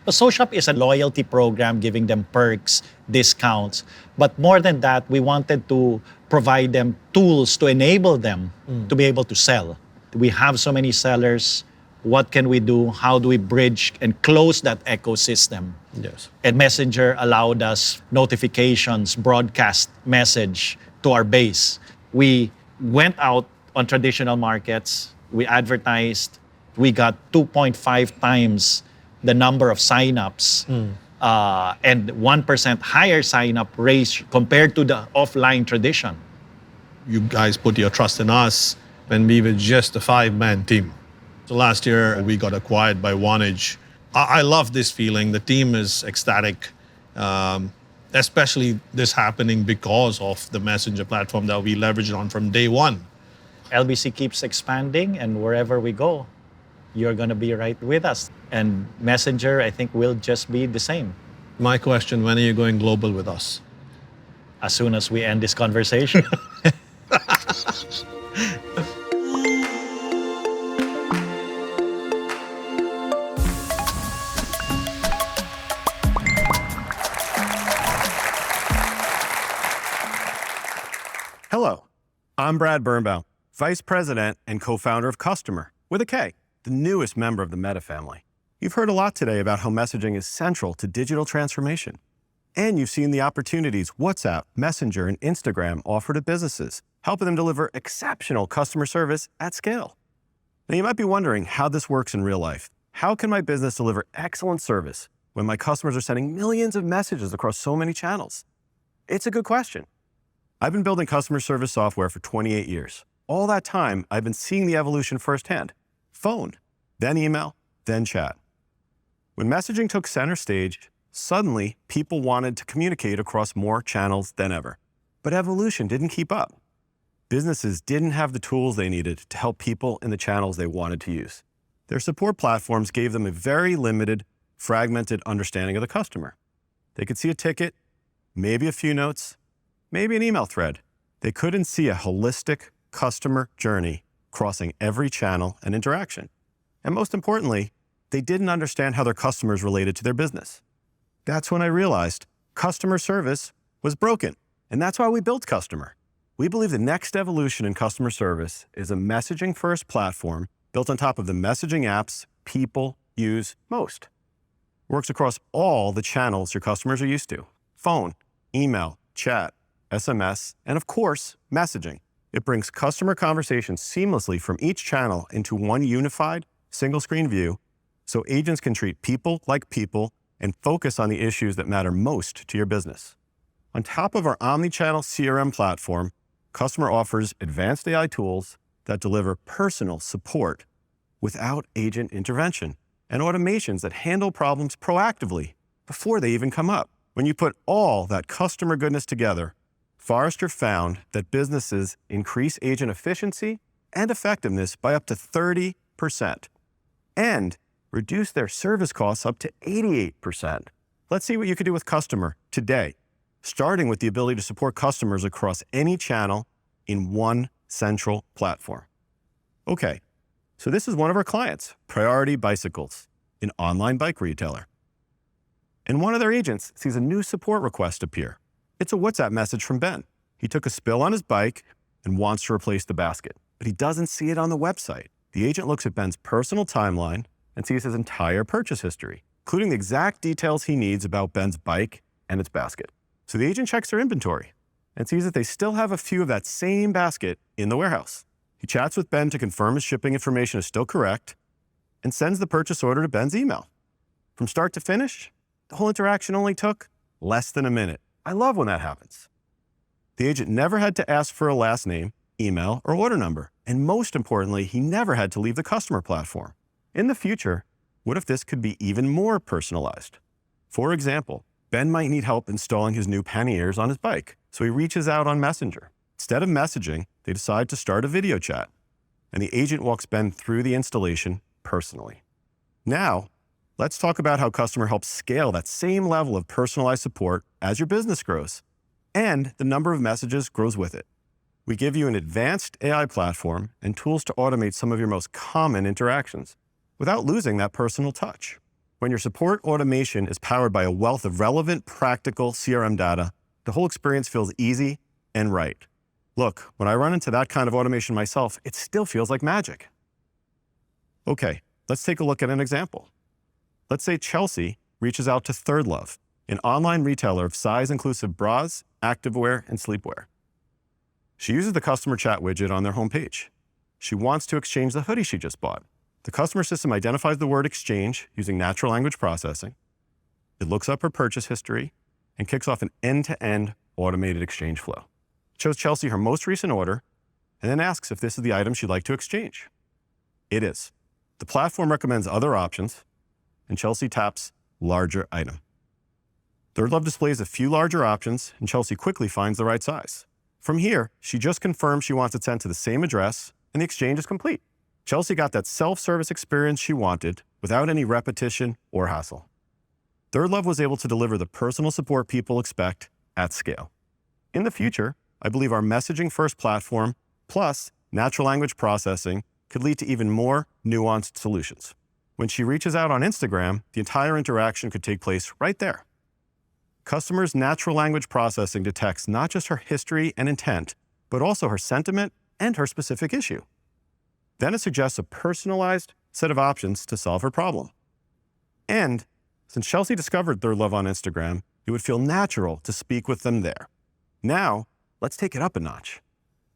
The SoShop is a loyalty program giving them perks, discounts. But more than that, we wanted to provide them tools to enable them to be able to sell. We have so many sellers. What can we do? How do we bridge and close that ecosystem? Yes. And Messenger allowed us notifications, broadcast message to our base. We went out on traditional markets. We advertised We got 2.5 times the number of signups and 1% higher sign-up rate compared to the offline tradition. You guys put your trust in us when we were just a 5-man team. So last year, we got acquired by Vonage. I love this feeling. The team is ecstatic, especially this happening because of the Messenger platform that we leveraged on from day one. LBC keeps expanding, and wherever we go, you're going to be right with us. And Messenger, I think, will just be the same. My question, when are you going global with us? As soon as we end this conversation. Hello, I'm Brad Birnbaum, Vice President and co-founder of Customer, with a K, the newest member of the Meta family. You've heard a lot today about how messaging is central to digital transformation. And you've seen the opportunities WhatsApp, Messenger, and Instagram offer to businesses, helping them deliver exceptional customer service at scale. Now, you might be wondering how this works in real life. How can my business deliver excellent service when my customers are sending millions of messages across so many channels? It's a good question. I've been building customer service software for 28 years. All that time, I've been seeing the evolution firsthand. Phone, then email, then chat. When messaging took center stage, suddenly people wanted to communicate across more channels than ever. But evolution didn't keep up. Businesses didn't have the tools they needed to help people in the channels they wanted to use. Their support platforms gave them a very limited, fragmented understanding of the customer. They could see a ticket, maybe a few notes, maybe an email thread. They couldn't see a holistic customer journey crossing every channel and interaction. And most importantly, they didn't understand how their customers related to their business. That's when I realized customer service was broken. And that's why we built Customer. We believe the next evolution in customer service is a messaging-first platform built on top of the messaging apps people use most. It works across all the channels your customers are used to: phone, email, chat, SMS, and of course, messaging. It brings customer conversations seamlessly from each channel into one unified, single-screen view so agents can treat people like people and focus on the issues that matter most to your business. On top of our Omnichannel CRM platform, Customer offers advanced AI tools that deliver personal support without agent intervention and automations that handle problems proactively before they even come up. When you put all that customer goodness together, Forrester found that businesses increase agent efficiency and effectiveness by up to 30% and reduce their service costs up to 88%. Let's see what you can do with Customer today, starting with the ability to support customers across any channel in one central platform. Okay, so this is one of our clients, Priority Bicycles, an online bike retailer. And one of their agents sees a new support request appear. It's a WhatsApp message from Ben. He took a spill on his bike and wants to replace the basket, but he doesn't see it on the website. The agent looks at Ben's personal timeline and sees his entire purchase history, including the exact details he needs about Ben's bike and its basket. So the agent checks their inventory and sees that they still have a few of that same basket in the warehouse. He chats with Ben to confirm his shipping information is still correct and sends the purchase order to Ben's email. From start to finish, the whole interaction only took less than a minute. I love when that happens. The agent never had to ask for a last name, email, or order number. And most importantly, he never had to leave the Customer platform. In the future, what if this could be even more personalized? For example, Ben might need help installing his new panniers on his bike, so he reaches out on Messenger. Instead of messaging, they decide to start a video chat, and the agent walks Ben through the installation personally. Now, let's talk about how Customer helps scale that same level of personalized support as your business grows, and the number of messages grows with it. We give you an advanced AI platform and tools to automate some of your most common interactions without losing that personal touch. When your support automation is powered by a wealth of relevant, practical CRM data, the whole experience feels easy and right. Look, when I run into that kind of automation myself, it still feels like magic. Okay, let's take a look at an example. Let's say Chelsea reaches out to Third Love, an online retailer of size-inclusive bras, activewear, and sleepwear. She uses the Customer chat widget on their homepage. She wants to exchange the hoodie she just bought, The customer system identifies the word exchange using natural language processing. It looks up her purchase history and kicks off an end-to-end automated exchange flow. It shows Chelsea her most recent order and then asks if this is the item she'd like to exchange. It is. The platform recommends other options, and Chelsea taps larger item. ThirdLove displays a few larger options, and Chelsea quickly finds the right size. From here, she just confirms she wants it sent to the same address, and the exchange is complete. Chelsea got that self-service experience she wanted without any repetition or hassle. ThirdLove was able to deliver the personal support people expect at scale. In the future, I believe our messaging-first platform plus natural language processing could lead to even more nuanced solutions. When she reaches out on Instagram, the entire interaction could take place right there. Customers' natural language processing detects not just her history and intent, but also her sentiment and her specific issue. Then it suggests a personalized set of options to solve her problem. And since Chelsea discovered ThirdLove on Instagram, it would feel natural to speak with them there. Now, let's take it up a notch.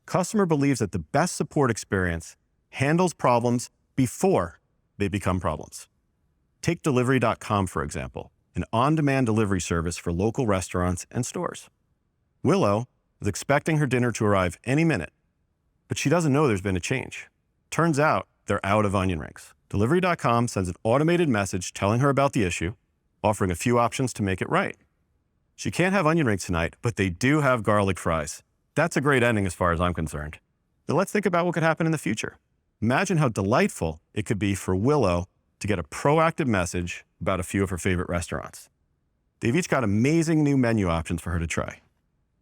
Customer believes that the best support experience handles problems before they become problems. Take Delivery.com, for example, an on-demand delivery service for local restaurants and stores. Willow is expecting her dinner to arrive any minute, but she doesn't know there's been a change. Turns out they're out of onion rings. Delivery.com sends an automated message telling her about the issue, offering a few options to make it right. She can't have onion rings tonight, but they do have garlic fries. That's a great ending as far as I'm concerned. Now let's think about what could happen in the future. Imagine how delightful it could be for Willow to get a proactive message about a few of her favorite restaurants. They've each got amazing new menu options for her to try.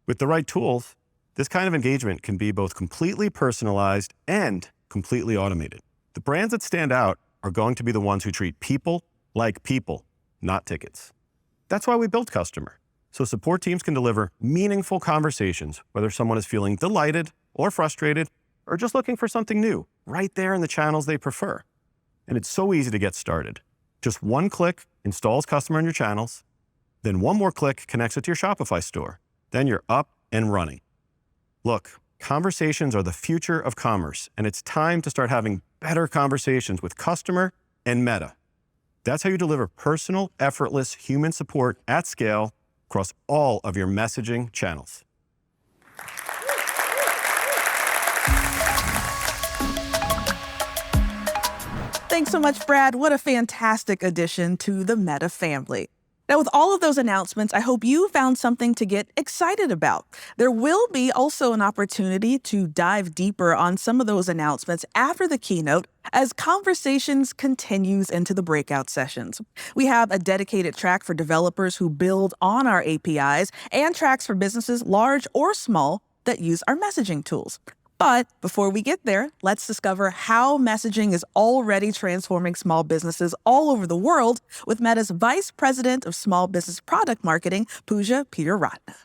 With the right tools, this kind of engagement can be both completely personalized and completely automated. The brands that stand out are going to be the ones who treat people like people, not tickets. That's why we built Customer, so support teams can deliver meaningful conversations, whether someone is feeling delighted or frustrated or just looking for something new, right there in the channels they prefer. And it's so easy to get started. Just one click installs Customer in your channels, then one more click connects it to your Shopify store. Then you're up and running. Look, conversations are the future of commerce, and it's time to start having better conversations with Customer and Meta. That's how you deliver personal, effortless human support at scale across all of your messaging channels. Thanks so much, Brad. What a fantastic addition to the Meta family. Now, with all of those announcements, I hope you found something to get excited about. There will be also an opportunity to dive deeper on some of those announcements after the keynote as conversations continues into the breakout sessions. We have a dedicated track for developers who build on our APIs and tracks for businesses large or small that use our messaging tools. But before we get there, let's discover how messaging is already transforming small businesses all over the world with Meta's Vice President of Small Business Product Marketing, Pooja Peter-Ratna.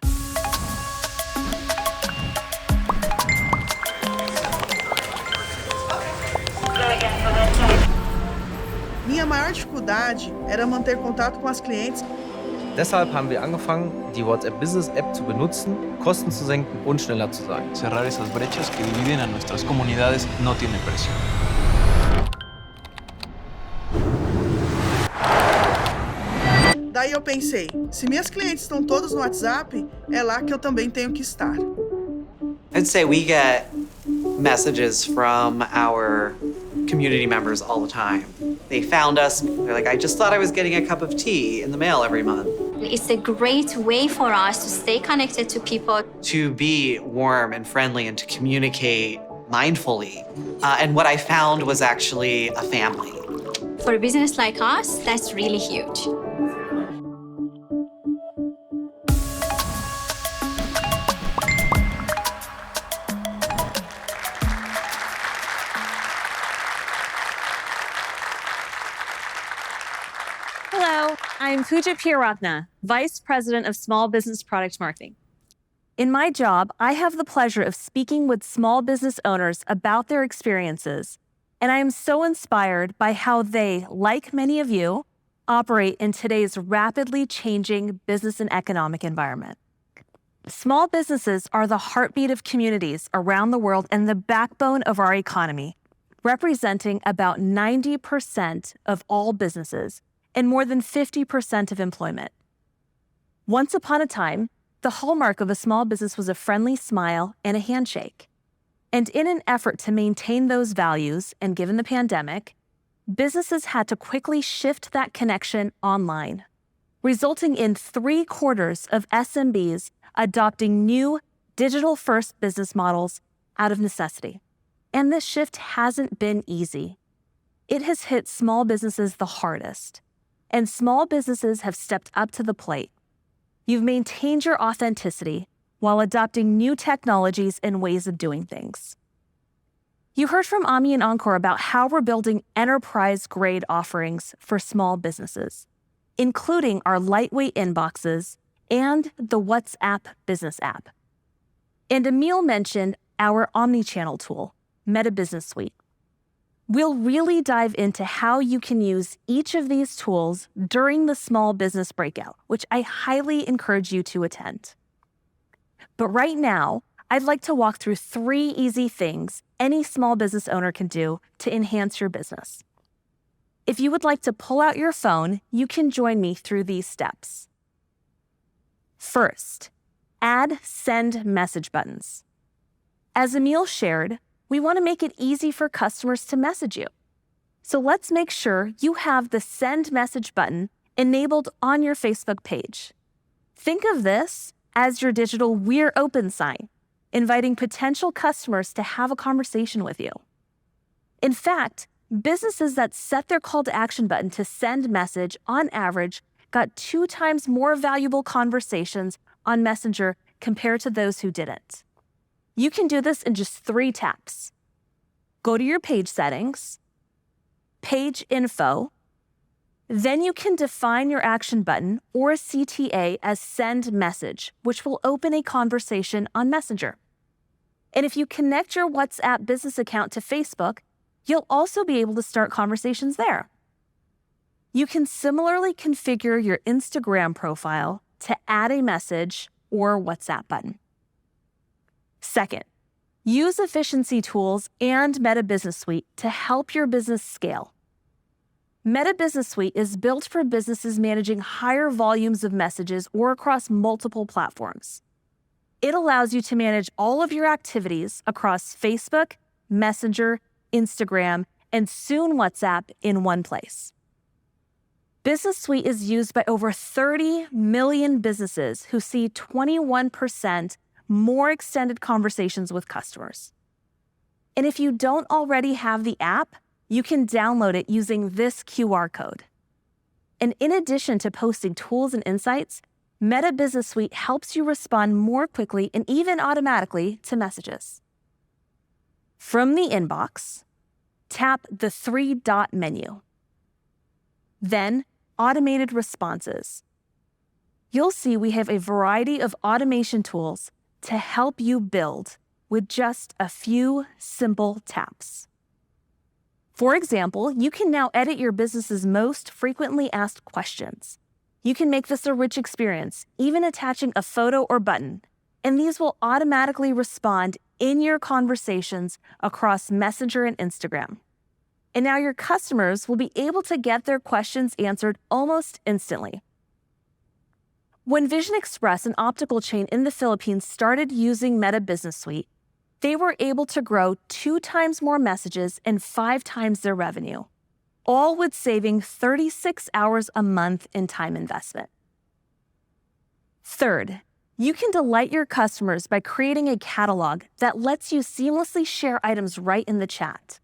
Minha maior dificuldade era manter contato com as clientes. Deshalb haben wir angefangen, die WhatsApp Business App zu benutzen, Kosten zu senken und schneller zu sein. Cerrar esas brechas que dividen a nuestras comunidades no tiene precio. Daí eu pensei, se minhas clientes estão todas no WhatsApp, é lá que eu também tenho que estar. I'd say we get messages from our community members all the time. They found us, they're like, I just thought I was getting a cup of tea in the mail every month. It's a great way for us to stay connected to people. To be warm and friendly and to communicate mindfully. And what I found was actually a family. For a business like us, that's really huge. Hello, I'm Pooja Peter-Ratna, Vice President of Small Business Product Marketing. In my job, I have the pleasure of speaking with small business owners about their experiences, and I am so inspired by how they, like many of you, operate in today's rapidly changing business and economic environment. Small businesses are the heartbeat of communities around the world and the backbone of our economy. representing about 90% of all businesses and more than 50% of employment. Once upon a time, the hallmark of a small business was a friendly smile and a handshake. And in an effort to maintain those values, and given the pandemic, businesses had to quickly shift that connection online, resulting in 3/4 of SMBs adopting new digital-first business models out of necessity. And this shift hasn't been easy. It has hit small businesses the hardest, and small businesses have stepped up to the plate. You've maintained your authenticity while adopting new technologies and ways of doing things. You heard from Ami and Encore about how we're building enterprise-grade offerings for small businesses, including our lightweight inboxes and the WhatsApp business app. And Emil mentioned our Omnichannel tool, Meta Business Suite. We'll really dive into how you can use each of these tools during the small business breakout, which I highly encourage you to attend. But right now, I'd like to walk through 3 easy things any small business owner can do to enhance your business. If you would like to pull out your phone, you can join me through these steps. First, add send message buttons. As Emil shared, we want to make it easy for customers to message you. So let's make sure you have the send message button enabled on your Facebook page. Think of this as your digital "We're open" sign, inviting potential customers to have a conversation with you. In fact, businesses that set their call to action button to send message on average got 2 times more valuable conversations on Messenger compared to those who didn't. You can do this in just 3 taps. Go to your page settings, page info, then you can define your action button or a CTA as send message, which will open a conversation on Messenger. And if you connect your WhatsApp business account to Facebook, you'll also be able to start conversations there. You can similarly configure your Instagram profile to add a message or WhatsApp button. Second, use efficiency tools and Meta Business Suite to help your business scale. Meta Business Suite is built for businesses managing higher volumes of messages or across multiple platforms. It allows you to manage all of your activities across Facebook, Messenger, Instagram, and soon WhatsApp in one place. Business Suite is used by over 30 million businesses who see 21% more extended conversations with customers. And if you don't already have the app, you can download it using this QR code. And in addition to posting tools and insights, Meta Business Suite helps you respond more quickly and even automatically to messages. From the inbox, tap the 3-dot menu. Then, automated responses. You'll see we have a variety of automation tools to help you build with just a few simple taps. For example, you can now edit your business's most frequently asked questions. You can make this a rich experience, even attaching a photo or button, and these will automatically respond in your conversations across Messenger and Instagram. And now your customers will be able to get their questions answered almost instantly. When Vision Express, an optical chain in the Philippines, started using Meta Business Suite, they were able to grow 2 times more messages and 5 times their revenue, all with saving 36 hours a month in time investment. Third, you can delight your customers by creating a catalog that lets you seamlessly share items right in the chat.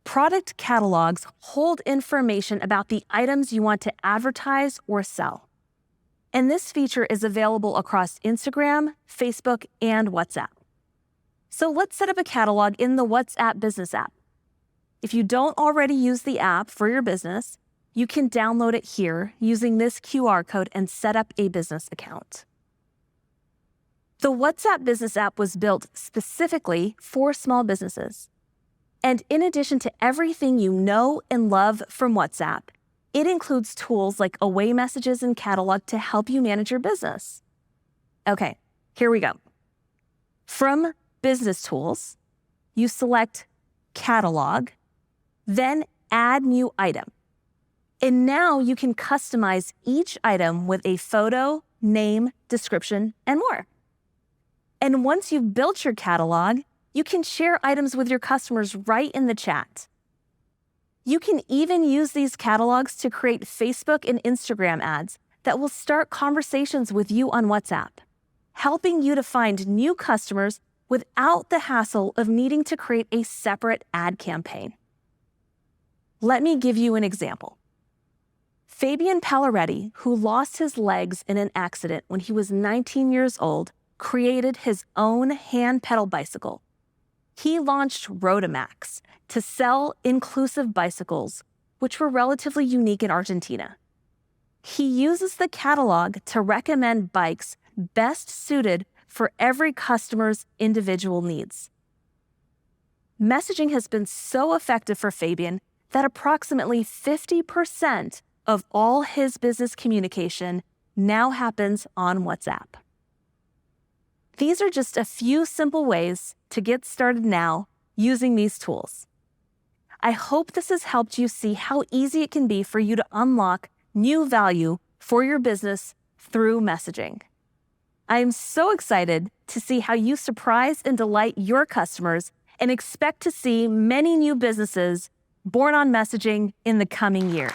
Product catalogs hold information about the items you want to advertise or sell. And this feature is available across Instagram, Facebook, and WhatsApp. So let's set up a catalog in the WhatsApp business app. If you don't already use the app for your business, you can download it here using this QR code and set up a business account. The WhatsApp business app was built specifically for small businesses. And in addition to everything you know and love from WhatsApp, it includes tools like away messages and catalog to help you manage your business. Okay, here we go. From Business Tools, you select Catalog Then add new item. And now you can customize each item with a photo, name, description, and more. And once you've built your catalog, you can share items with your customers right in the chat. You can even use these catalogs to create Facebook and Instagram ads that will start conversations with you on WhatsApp, helping you to find new customers without the hassle of needing to create a separate ad campaign. Let me give you an example. Fabian Palaretti, who lost his legs in an accident when he was 19 years old, created his own hand pedal bicycle. He launched Rotamax to sell inclusive bicycles, which were relatively unique in Argentina. He uses the catalog to recommend bikes best suited for every customer's individual needs. Messaging has been so effective for Fabian that approximately 50% of all his business communication now happens on WhatsApp. These are just a few simple ways to get started now using these tools. I hope this has helped you see how easy it can be for you to unlock new value for your business through messaging. I am so excited to see how you surprise and delight your customers and expect to see many new businesses born on messaging in the coming years.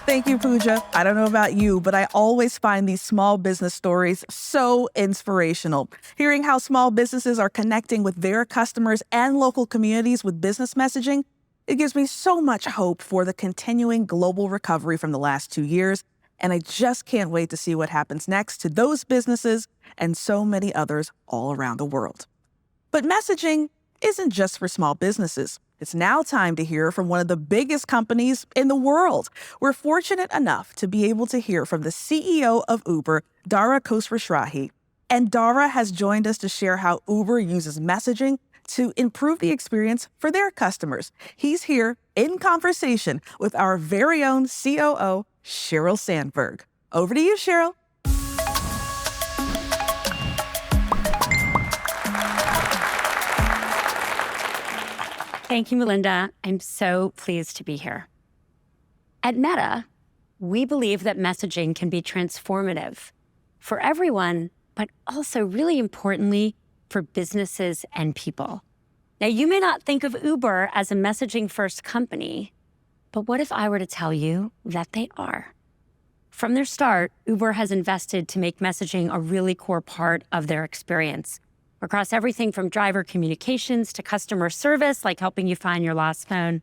Thank you, Pooja. I don't know about you, but I always find these small business stories so inspirational. Hearing how small businesses are connecting with their customers and local communities with business messaging, it gives me so much hope for the continuing global recovery from the last 2 years, and I just can't wait to see what happens next to those businesses and so many others all around the world. But messaging isn't just for small businesses. It's now time to hear from one of the biggest companies in the world. We're fortunate enough to be able to hear from the CEO of Uber, Dara Khosrowshahi. And Dara has joined us to share how Uber uses messaging to improve the experience for their customers. He's here in conversation with our very own COO, Sheryl Sandberg. Over to you, Sheryl. Thank you, Melinda. I'm so pleased to be here. At Meta, we believe that messaging can be transformative for everyone, but also really importantly, for businesses and people. Now, you may not think of Uber as a messaging-first company, but what if I were to tell you that they are? From their start, Uber has invested to make messaging a really core part of their experience, across everything from driver communications to customer service, like helping you find your lost phone,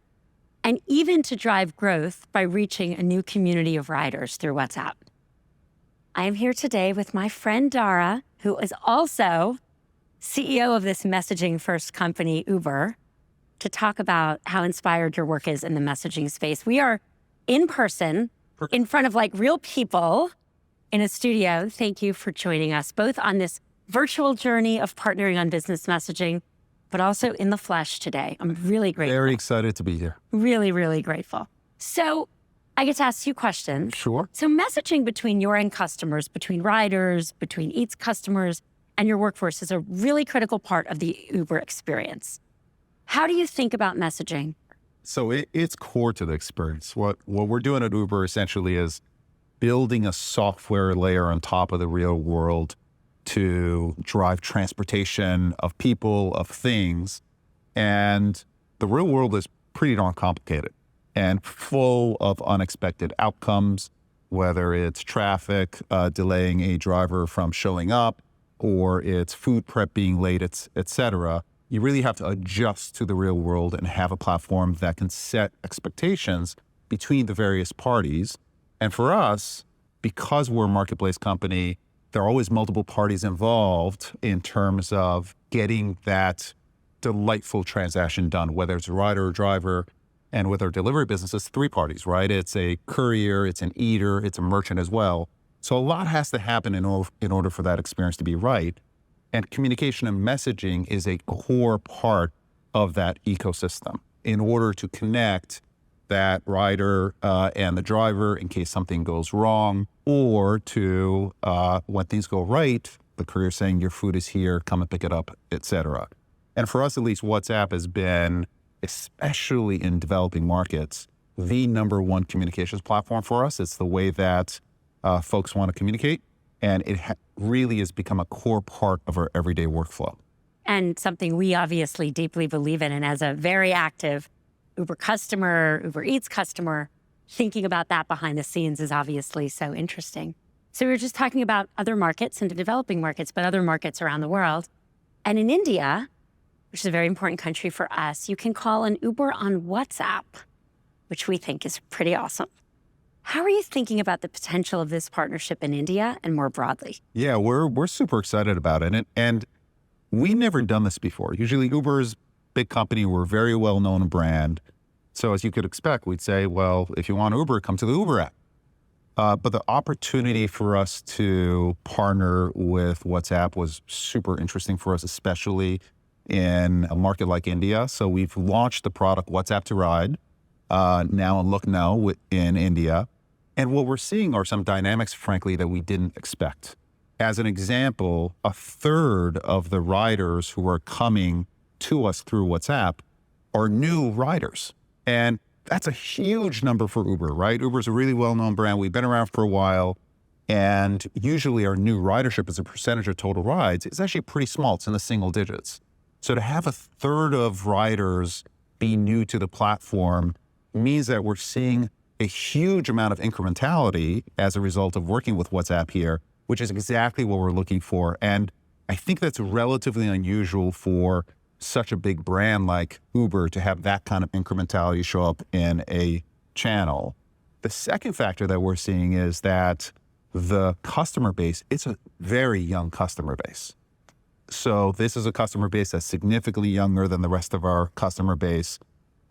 and even to drive growth by reaching a new community of riders through WhatsApp. I am here today with my friend Dara, who is also CEO of this messaging-first company, Uber, to talk about how inspired your work is in the messaging space. We are in person, in front of like real people in a studio. Thank you for joining us, both on this virtual journey of partnering on business messaging, but also in the flesh today. I'm really grateful. Very excited to be here. Really, really grateful. So I get to ask you questions. Sure. So messaging between your end customers, between riders, between Eats customers, and your workforce is a really critical part of the Uber experience. How do you think about messaging? So it's core to the experience. What we're doing at Uber essentially is building a software layer on top of the real world to drive transportation of people, of things. And the real world is pretty darn complicated and full of unexpected outcomes, whether it's traffic delaying a driver from showing up, or it's food prep being late, et cetera. You really have to adjust to the real world and have a platform that can set expectations between the various parties. And for us, because we're a marketplace company, there are always multiple parties involved in terms of getting that delightful transaction done, whether it's a rider or driver. And with our delivery business, it's 3 parties, right? It's a courier, it's an eater, it's a merchant as well. So a lot has to happen in order for that experience to be right. And communication and messaging is a core part of that ecosystem in order to connect that rider and the driver in case something goes wrong, or to, when things go right, the courier saying your food is here, come and pick it up, et cetera. And for us, at least, WhatsApp has been, especially in developing markets, the number one communications platform for us. It's the way that folks want to communicate. And it really has become a core part of our everyday workflow. And something we obviously deeply believe in. And as a very active Uber customer, Uber Eats customer, thinking about that behind the scenes is obviously so interesting. So we were just talking about other markets and the developing markets, but other markets around the world. And in India, which is a very important country for us, you can call an Uber on WhatsApp, which we think is pretty awesome. How are you thinking about the potential of this partnership in India and more broadly? Yeah, we're super excited about it. And we've never done this before. Usually Uber's big company, we're a very well-known brand. So as you could expect, we'd say, well, if you want Uber, come to the Uber app. But the opportunity for us to partner with WhatsApp was super interesting for us, especially in a market like India. So we've launched the product WhatsApp to Ride now in Lucknow in India. And what we're seeing are some dynamics, frankly, that we didn't expect. As an example, a third of the riders who are coming to us through WhatsApp are new riders. And that's a huge number for Uber, right? Uber's a really well-known brand. We've been around for a while. And usually our new ridership as a percentage of total rides is actually pretty small. It's in the single digits. So to have a third of riders be new to the platform means that we're seeing a huge amount of incrementality as a result of working with WhatsApp here, which is exactly what we're looking for. And I think that's relatively unusual for such a big brand like Uber to have that kind of incrementality show up in a channel. The second factor that we're seeing is that the customer base, it's a very young customer base. So this is a customer base that's significantly younger than the rest of our customer base.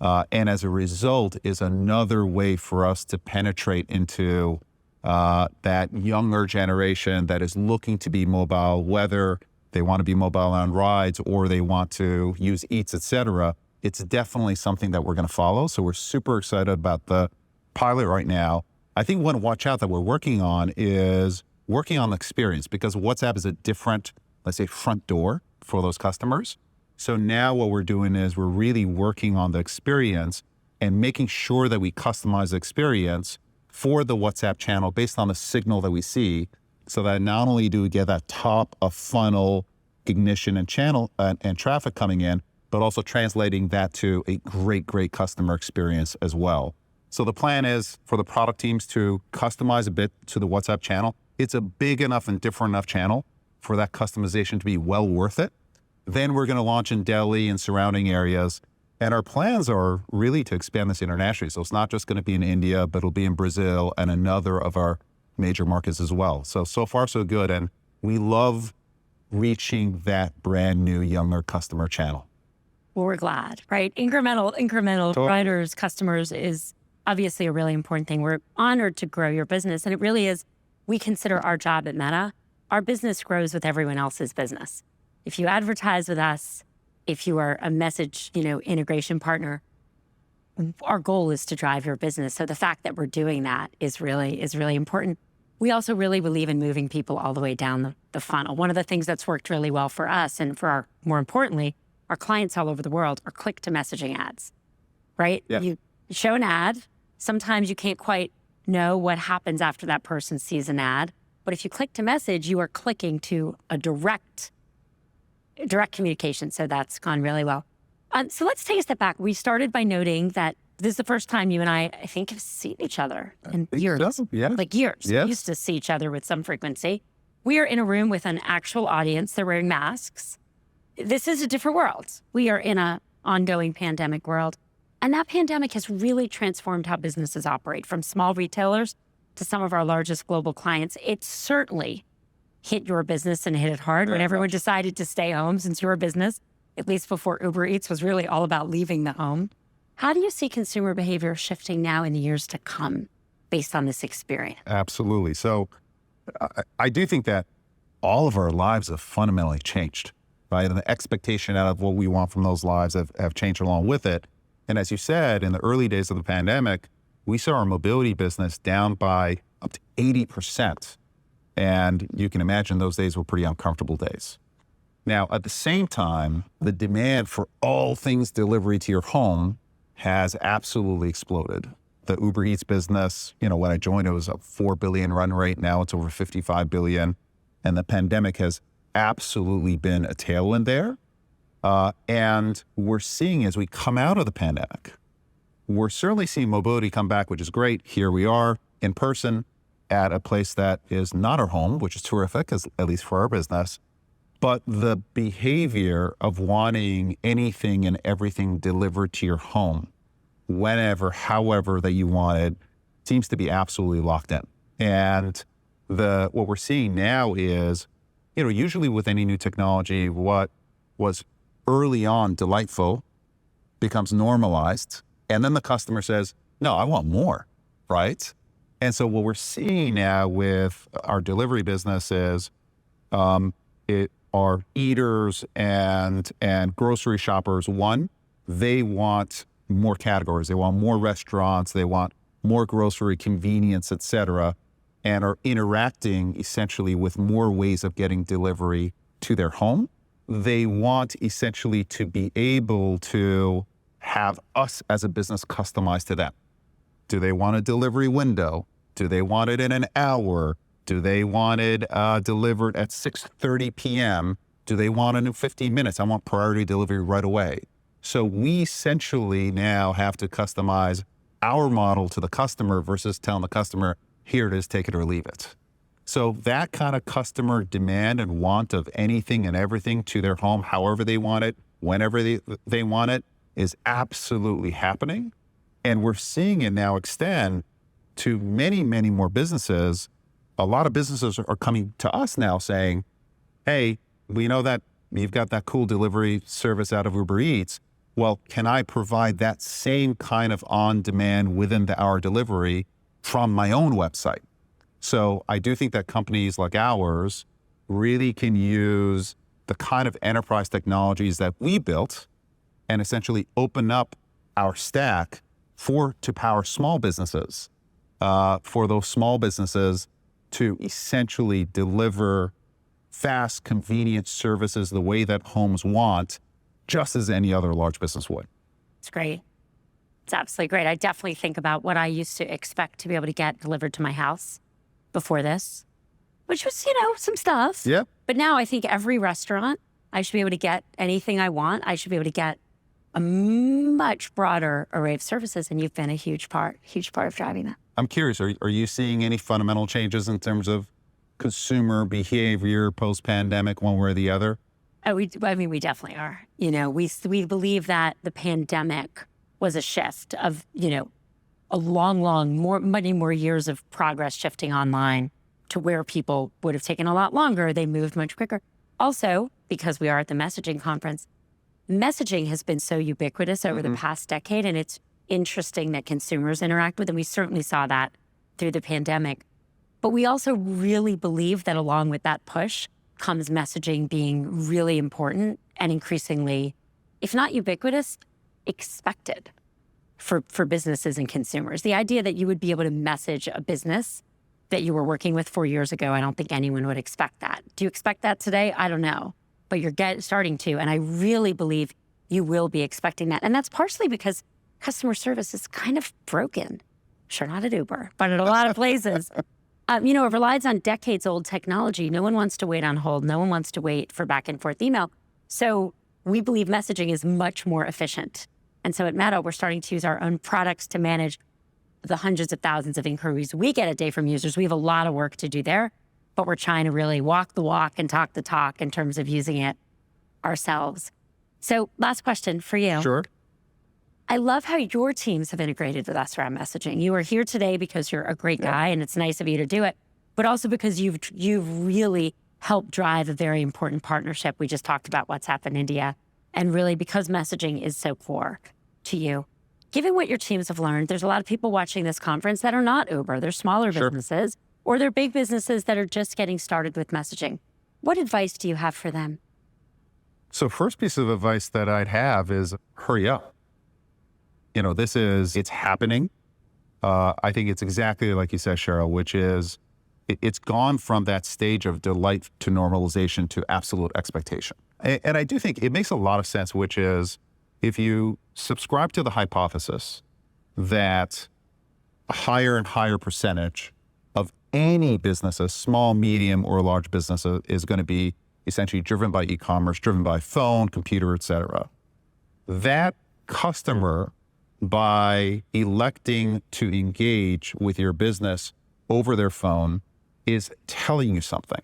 And as a result is another way for us to penetrate into that younger generation that is looking to be mobile, whether they want to be mobile on rides or they want to use Eats, et cetera. It's definitely something that we're going to follow. So we're super excited about the pilot right now. I think one watch out that we're working on is working on the experience, because WhatsApp is a different, let's say, front door for those customers. So now what we're doing is we're really working on the experience and making sure that we customize the experience for the WhatsApp channel based on the signal that we see, so that not only do we get that top of funnel ignition and channel and traffic coming in, but also translating that to a great customer experience as well. So the plan is for the product teams to customize a bit to the WhatsApp channel. It's a big enough and different enough channel for that customization to be well worth it. Then we're going to launch in Delhi and surrounding areas. And our plans are really to expand this internationally. So it's not just going to be in India, but it'll be in Brazil and another of our major markets as well. So far so good. And we love reaching that brand new, younger customer channel. Well, we're glad, right? Incremental riders, customers is obviously a really important thing. We're honored to grow your business. And it really is, we consider our job at Meta, our business grows with everyone else's business. If you advertise with us, if you are a message, integration partner, our goal is to drive your business. So the fact that we're doing that is really important. We also really believe in moving people all the way down the funnel. One of the things that's worked really well for us and for our, more importantly, our clients all over the world are click-to-messaging ads, right? Yeah. You show an ad. Sometimes you can't quite know what happens after that person sees an ad. But if you click to message, you are clicking to a direct communication. So that's gone really well. So let's take a step back. We started by noting that this is the first time you and I think, have seen each other in years. So, yeah. Like years. Yes. We used to see each other with some frequency. We are in a room with an actual audience. They're wearing masks. This is a different world. We are in an ongoing pandemic world. And that pandemic has really transformed how businesses operate, from small retailers to some of our largest global clients. It certainly hit your business and hit it hard when everyone decided to stay home, since your business, at least before Uber Eats, was really all about leaving the home. How do you see consumer behavior shifting now in the years to come based on this experience? Absolutely. So I do think that all of our lives have fundamentally changed, right? And the expectation out of what we want from those lives have changed along with it. And as you said, in the early days of the pandemic, we saw our mobility business down by up to 80%. And you can imagine those days were pretty uncomfortable days. Now, at the same time, the demand for all things delivery to your home has absolutely exploded. The Uber Eats business, when I joined, it was a 4 billion run rate. Now it's over 55 billion. And the pandemic has absolutely been a tailwind there. And we're seeing as we come out of the pandemic, we're certainly seeing mobility come back, which is great. Here we are in person at a place that is not our home, which is terrific, at least for our business. But the behavior of wanting anything and everything delivered to your home, whenever, however that you want it, seems to be absolutely locked in. And what we're seeing now is, usually with any new technology, what was early on delightful becomes normalized. And then the customer says, no, I want more, right? And so what we're seeing now with our delivery business is our eaters and grocery shoppers, one, they want more categories. They want more restaurants. They want more grocery convenience, et cetera, and are interacting essentially with more ways of getting delivery to their home. They want essentially to be able to have us as a business customized to them. Do they want a delivery window? Do they want it in an hour? Do they want it delivered at 6:30 p.m.? Do they want it in 15 minutes? I want priority delivery right away. So we essentially now have to customize our model to the customer versus telling the customer, here it is, take it or leave it. So that kind of customer demand and want of anything and everything to their home, however they want it, whenever they want it, is absolutely happening. And we're seeing it now extend to many, many more businesses. A lot of businesses are coming to us now saying, hey, we know that you've got that cool delivery service out of Uber Eats. Well, can I provide that same kind of on-demand within the hour delivery from my own website? So I do think that companies like ours really can use the kind of enterprise technologies that we built and essentially open up our stack to power small businesses, for those small businesses to essentially deliver fast, convenient services the way that homes want, just as any other large business would. It's great. It's absolutely great. I definitely think about what I used to expect to be able to get delivered to my house before this, which was, some stuff. Yeah. But now I think every restaurant, I should be able to get anything I want. I should be able to get a much broader array of services, and you've been a huge part of driving that. I'm curious, are you seeing any fundamental changes in terms of consumer behavior post-pandemic, one way or the other? Oh, we definitely are. We believe that the pandemic was a shift of, a many more years of progress shifting online to where people would have taken a lot longer. They moved much quicker. Also, because we are at the messaging conference, messaging has been so ubiquitous over the past decade, and it's interesting that consumers interact with, and we certainly saw that through the pandemic. But we also really believe that along with that push comes messaging being really important and increasingly, if not ubiquitous, expected for businesses and consumers. The idea that you would be able to message a business that you were working with 4 years ago, I don't think anyone would expect that. Do you expect that today? I don't know. But you're starting to, and I really believe you will be expecting that. And that's partially because customer service is kind of broken. Sure, not at Uber, but at a lot of places. It relies on decades-old technology. No one wants to wait on hold. No one wants to wait for back and forth email. So we believe messaging is much more efficient. And so at Meta, we're starting to use our own products to manage the hundreds of thousands of inquiries we get a day from users. We have a lot of work to do there, but we're trying to really walk the walk and talk the talk in terms of using it ourselves. So last question for you. Sure. I love how your teams have integrated with us around messaging. You are here today because you're a great guy and it's nice of you to do it, but also because you've really helped drive a very important partnership. We just talked about WhatsApp in India, and really because messaging is so core to you. Given what your teams have learned, there's a lot of people watching this conference that are not Uber. They're smaller businesses, or they're big businesses that are just getting started with messaging. What advice do you have for them? So first piece of advice that I'd have is hurry up. It's happening. I think it's exactly like you said, Cheryl, which is it's gone from that stage of delight to normalization to absolute expectation. And I do think it makes a lot of sense, which is if you subscribe to the hypothesis that a higher and higher percentage of any businesses, small, medium, or large businesses, is going to be essentially driven by e-commerce, driven by phone, computer, et cetera. That customer, by electing to engage with your business over their phone, is telling you something.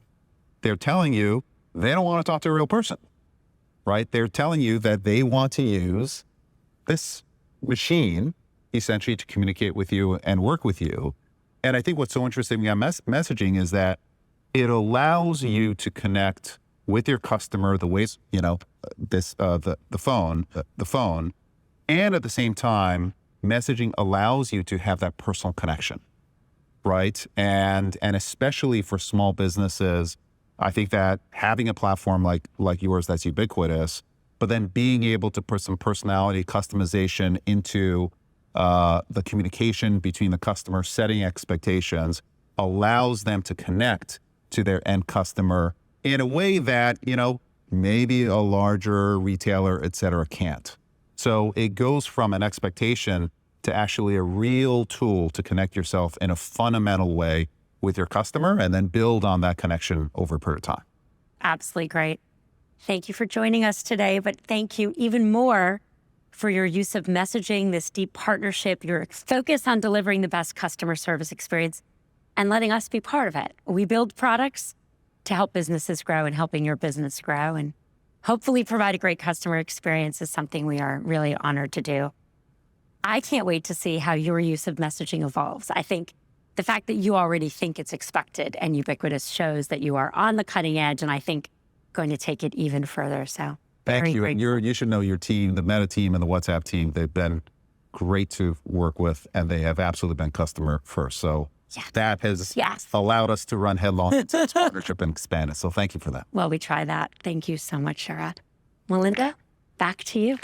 They're telling you they don't want to talk to a real person, right? They're telling you that they want to use this machine essentially to communicate with you and work with you. And I think what's so interesting about messaging is that it allows you to connect with your customer the ways, the phone, and at the same time, messaging allows you to have that personal connection, right? And especially for small businesses, I think that having a platform like yours that's ubiquitous, but then being able to put some personality customization into the communication between the customer, setting expectations, allows them to connect to their end customer in a way that, maybe a larger retailer, et cetera, can't. So it goes from an expectation to actually a real tool to connect yourself in a fundamental way with your customer and then build on that connection over a period of time. Absolutely great. Thank you for joining us today, but thank you even more for your use of messaging, this deep partnership, your focus on delivering the best customer service experience and letting us be part of it. We build products to help businesses grow, and helping your business grow and hopefully provide a great customer experience is something we are really honored to do. I can't wait to see how your use of messaging evolves. I think the fact that you already think it's expected and ubiquitous shows that you are on the cutting edge, and I think going to take it even further. So thank you. And you should know your team, the Meta team and the WhatsApp team, they've been great to work with, and they have absolutely been customer first. So that has allowed us to run headlong into this partnership and expand it. So thank you for that. Well, we try that. Thank you so much, Sharad. Melinda, back to you.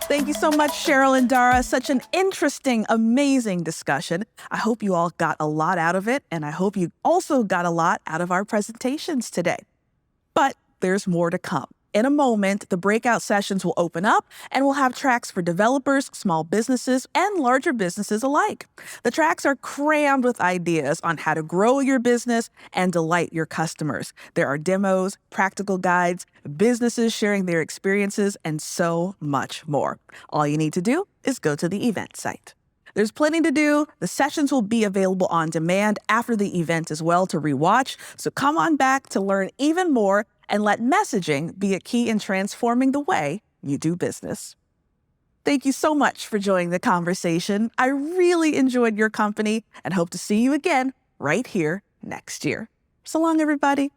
Thank you so much, Cheryl and Dara. Such an interesting, amazing discussion. I hope you all got a lot out of it, and I hope you also got a lot out of our presentations today. But there's more to come. In a moment, the breakout sessions will open up, and we'll have tracks for developers, small businesses, and larger businesses alike. The tracks are crammed with ideas on how to grow your business and delight your customers. There are demos, practical guides, businesses sharing their experiences, and so much more. All you need to do is go to the event site. There's plenty to do. The sessions will be available on demand after the event as well to rewatch. So come on back to learn even more and let messaging be a key in transforming the way you do business. Thank you so much for joining the conversation. I really enjoyed your company and hope to see you again right here next year. So long, everybody.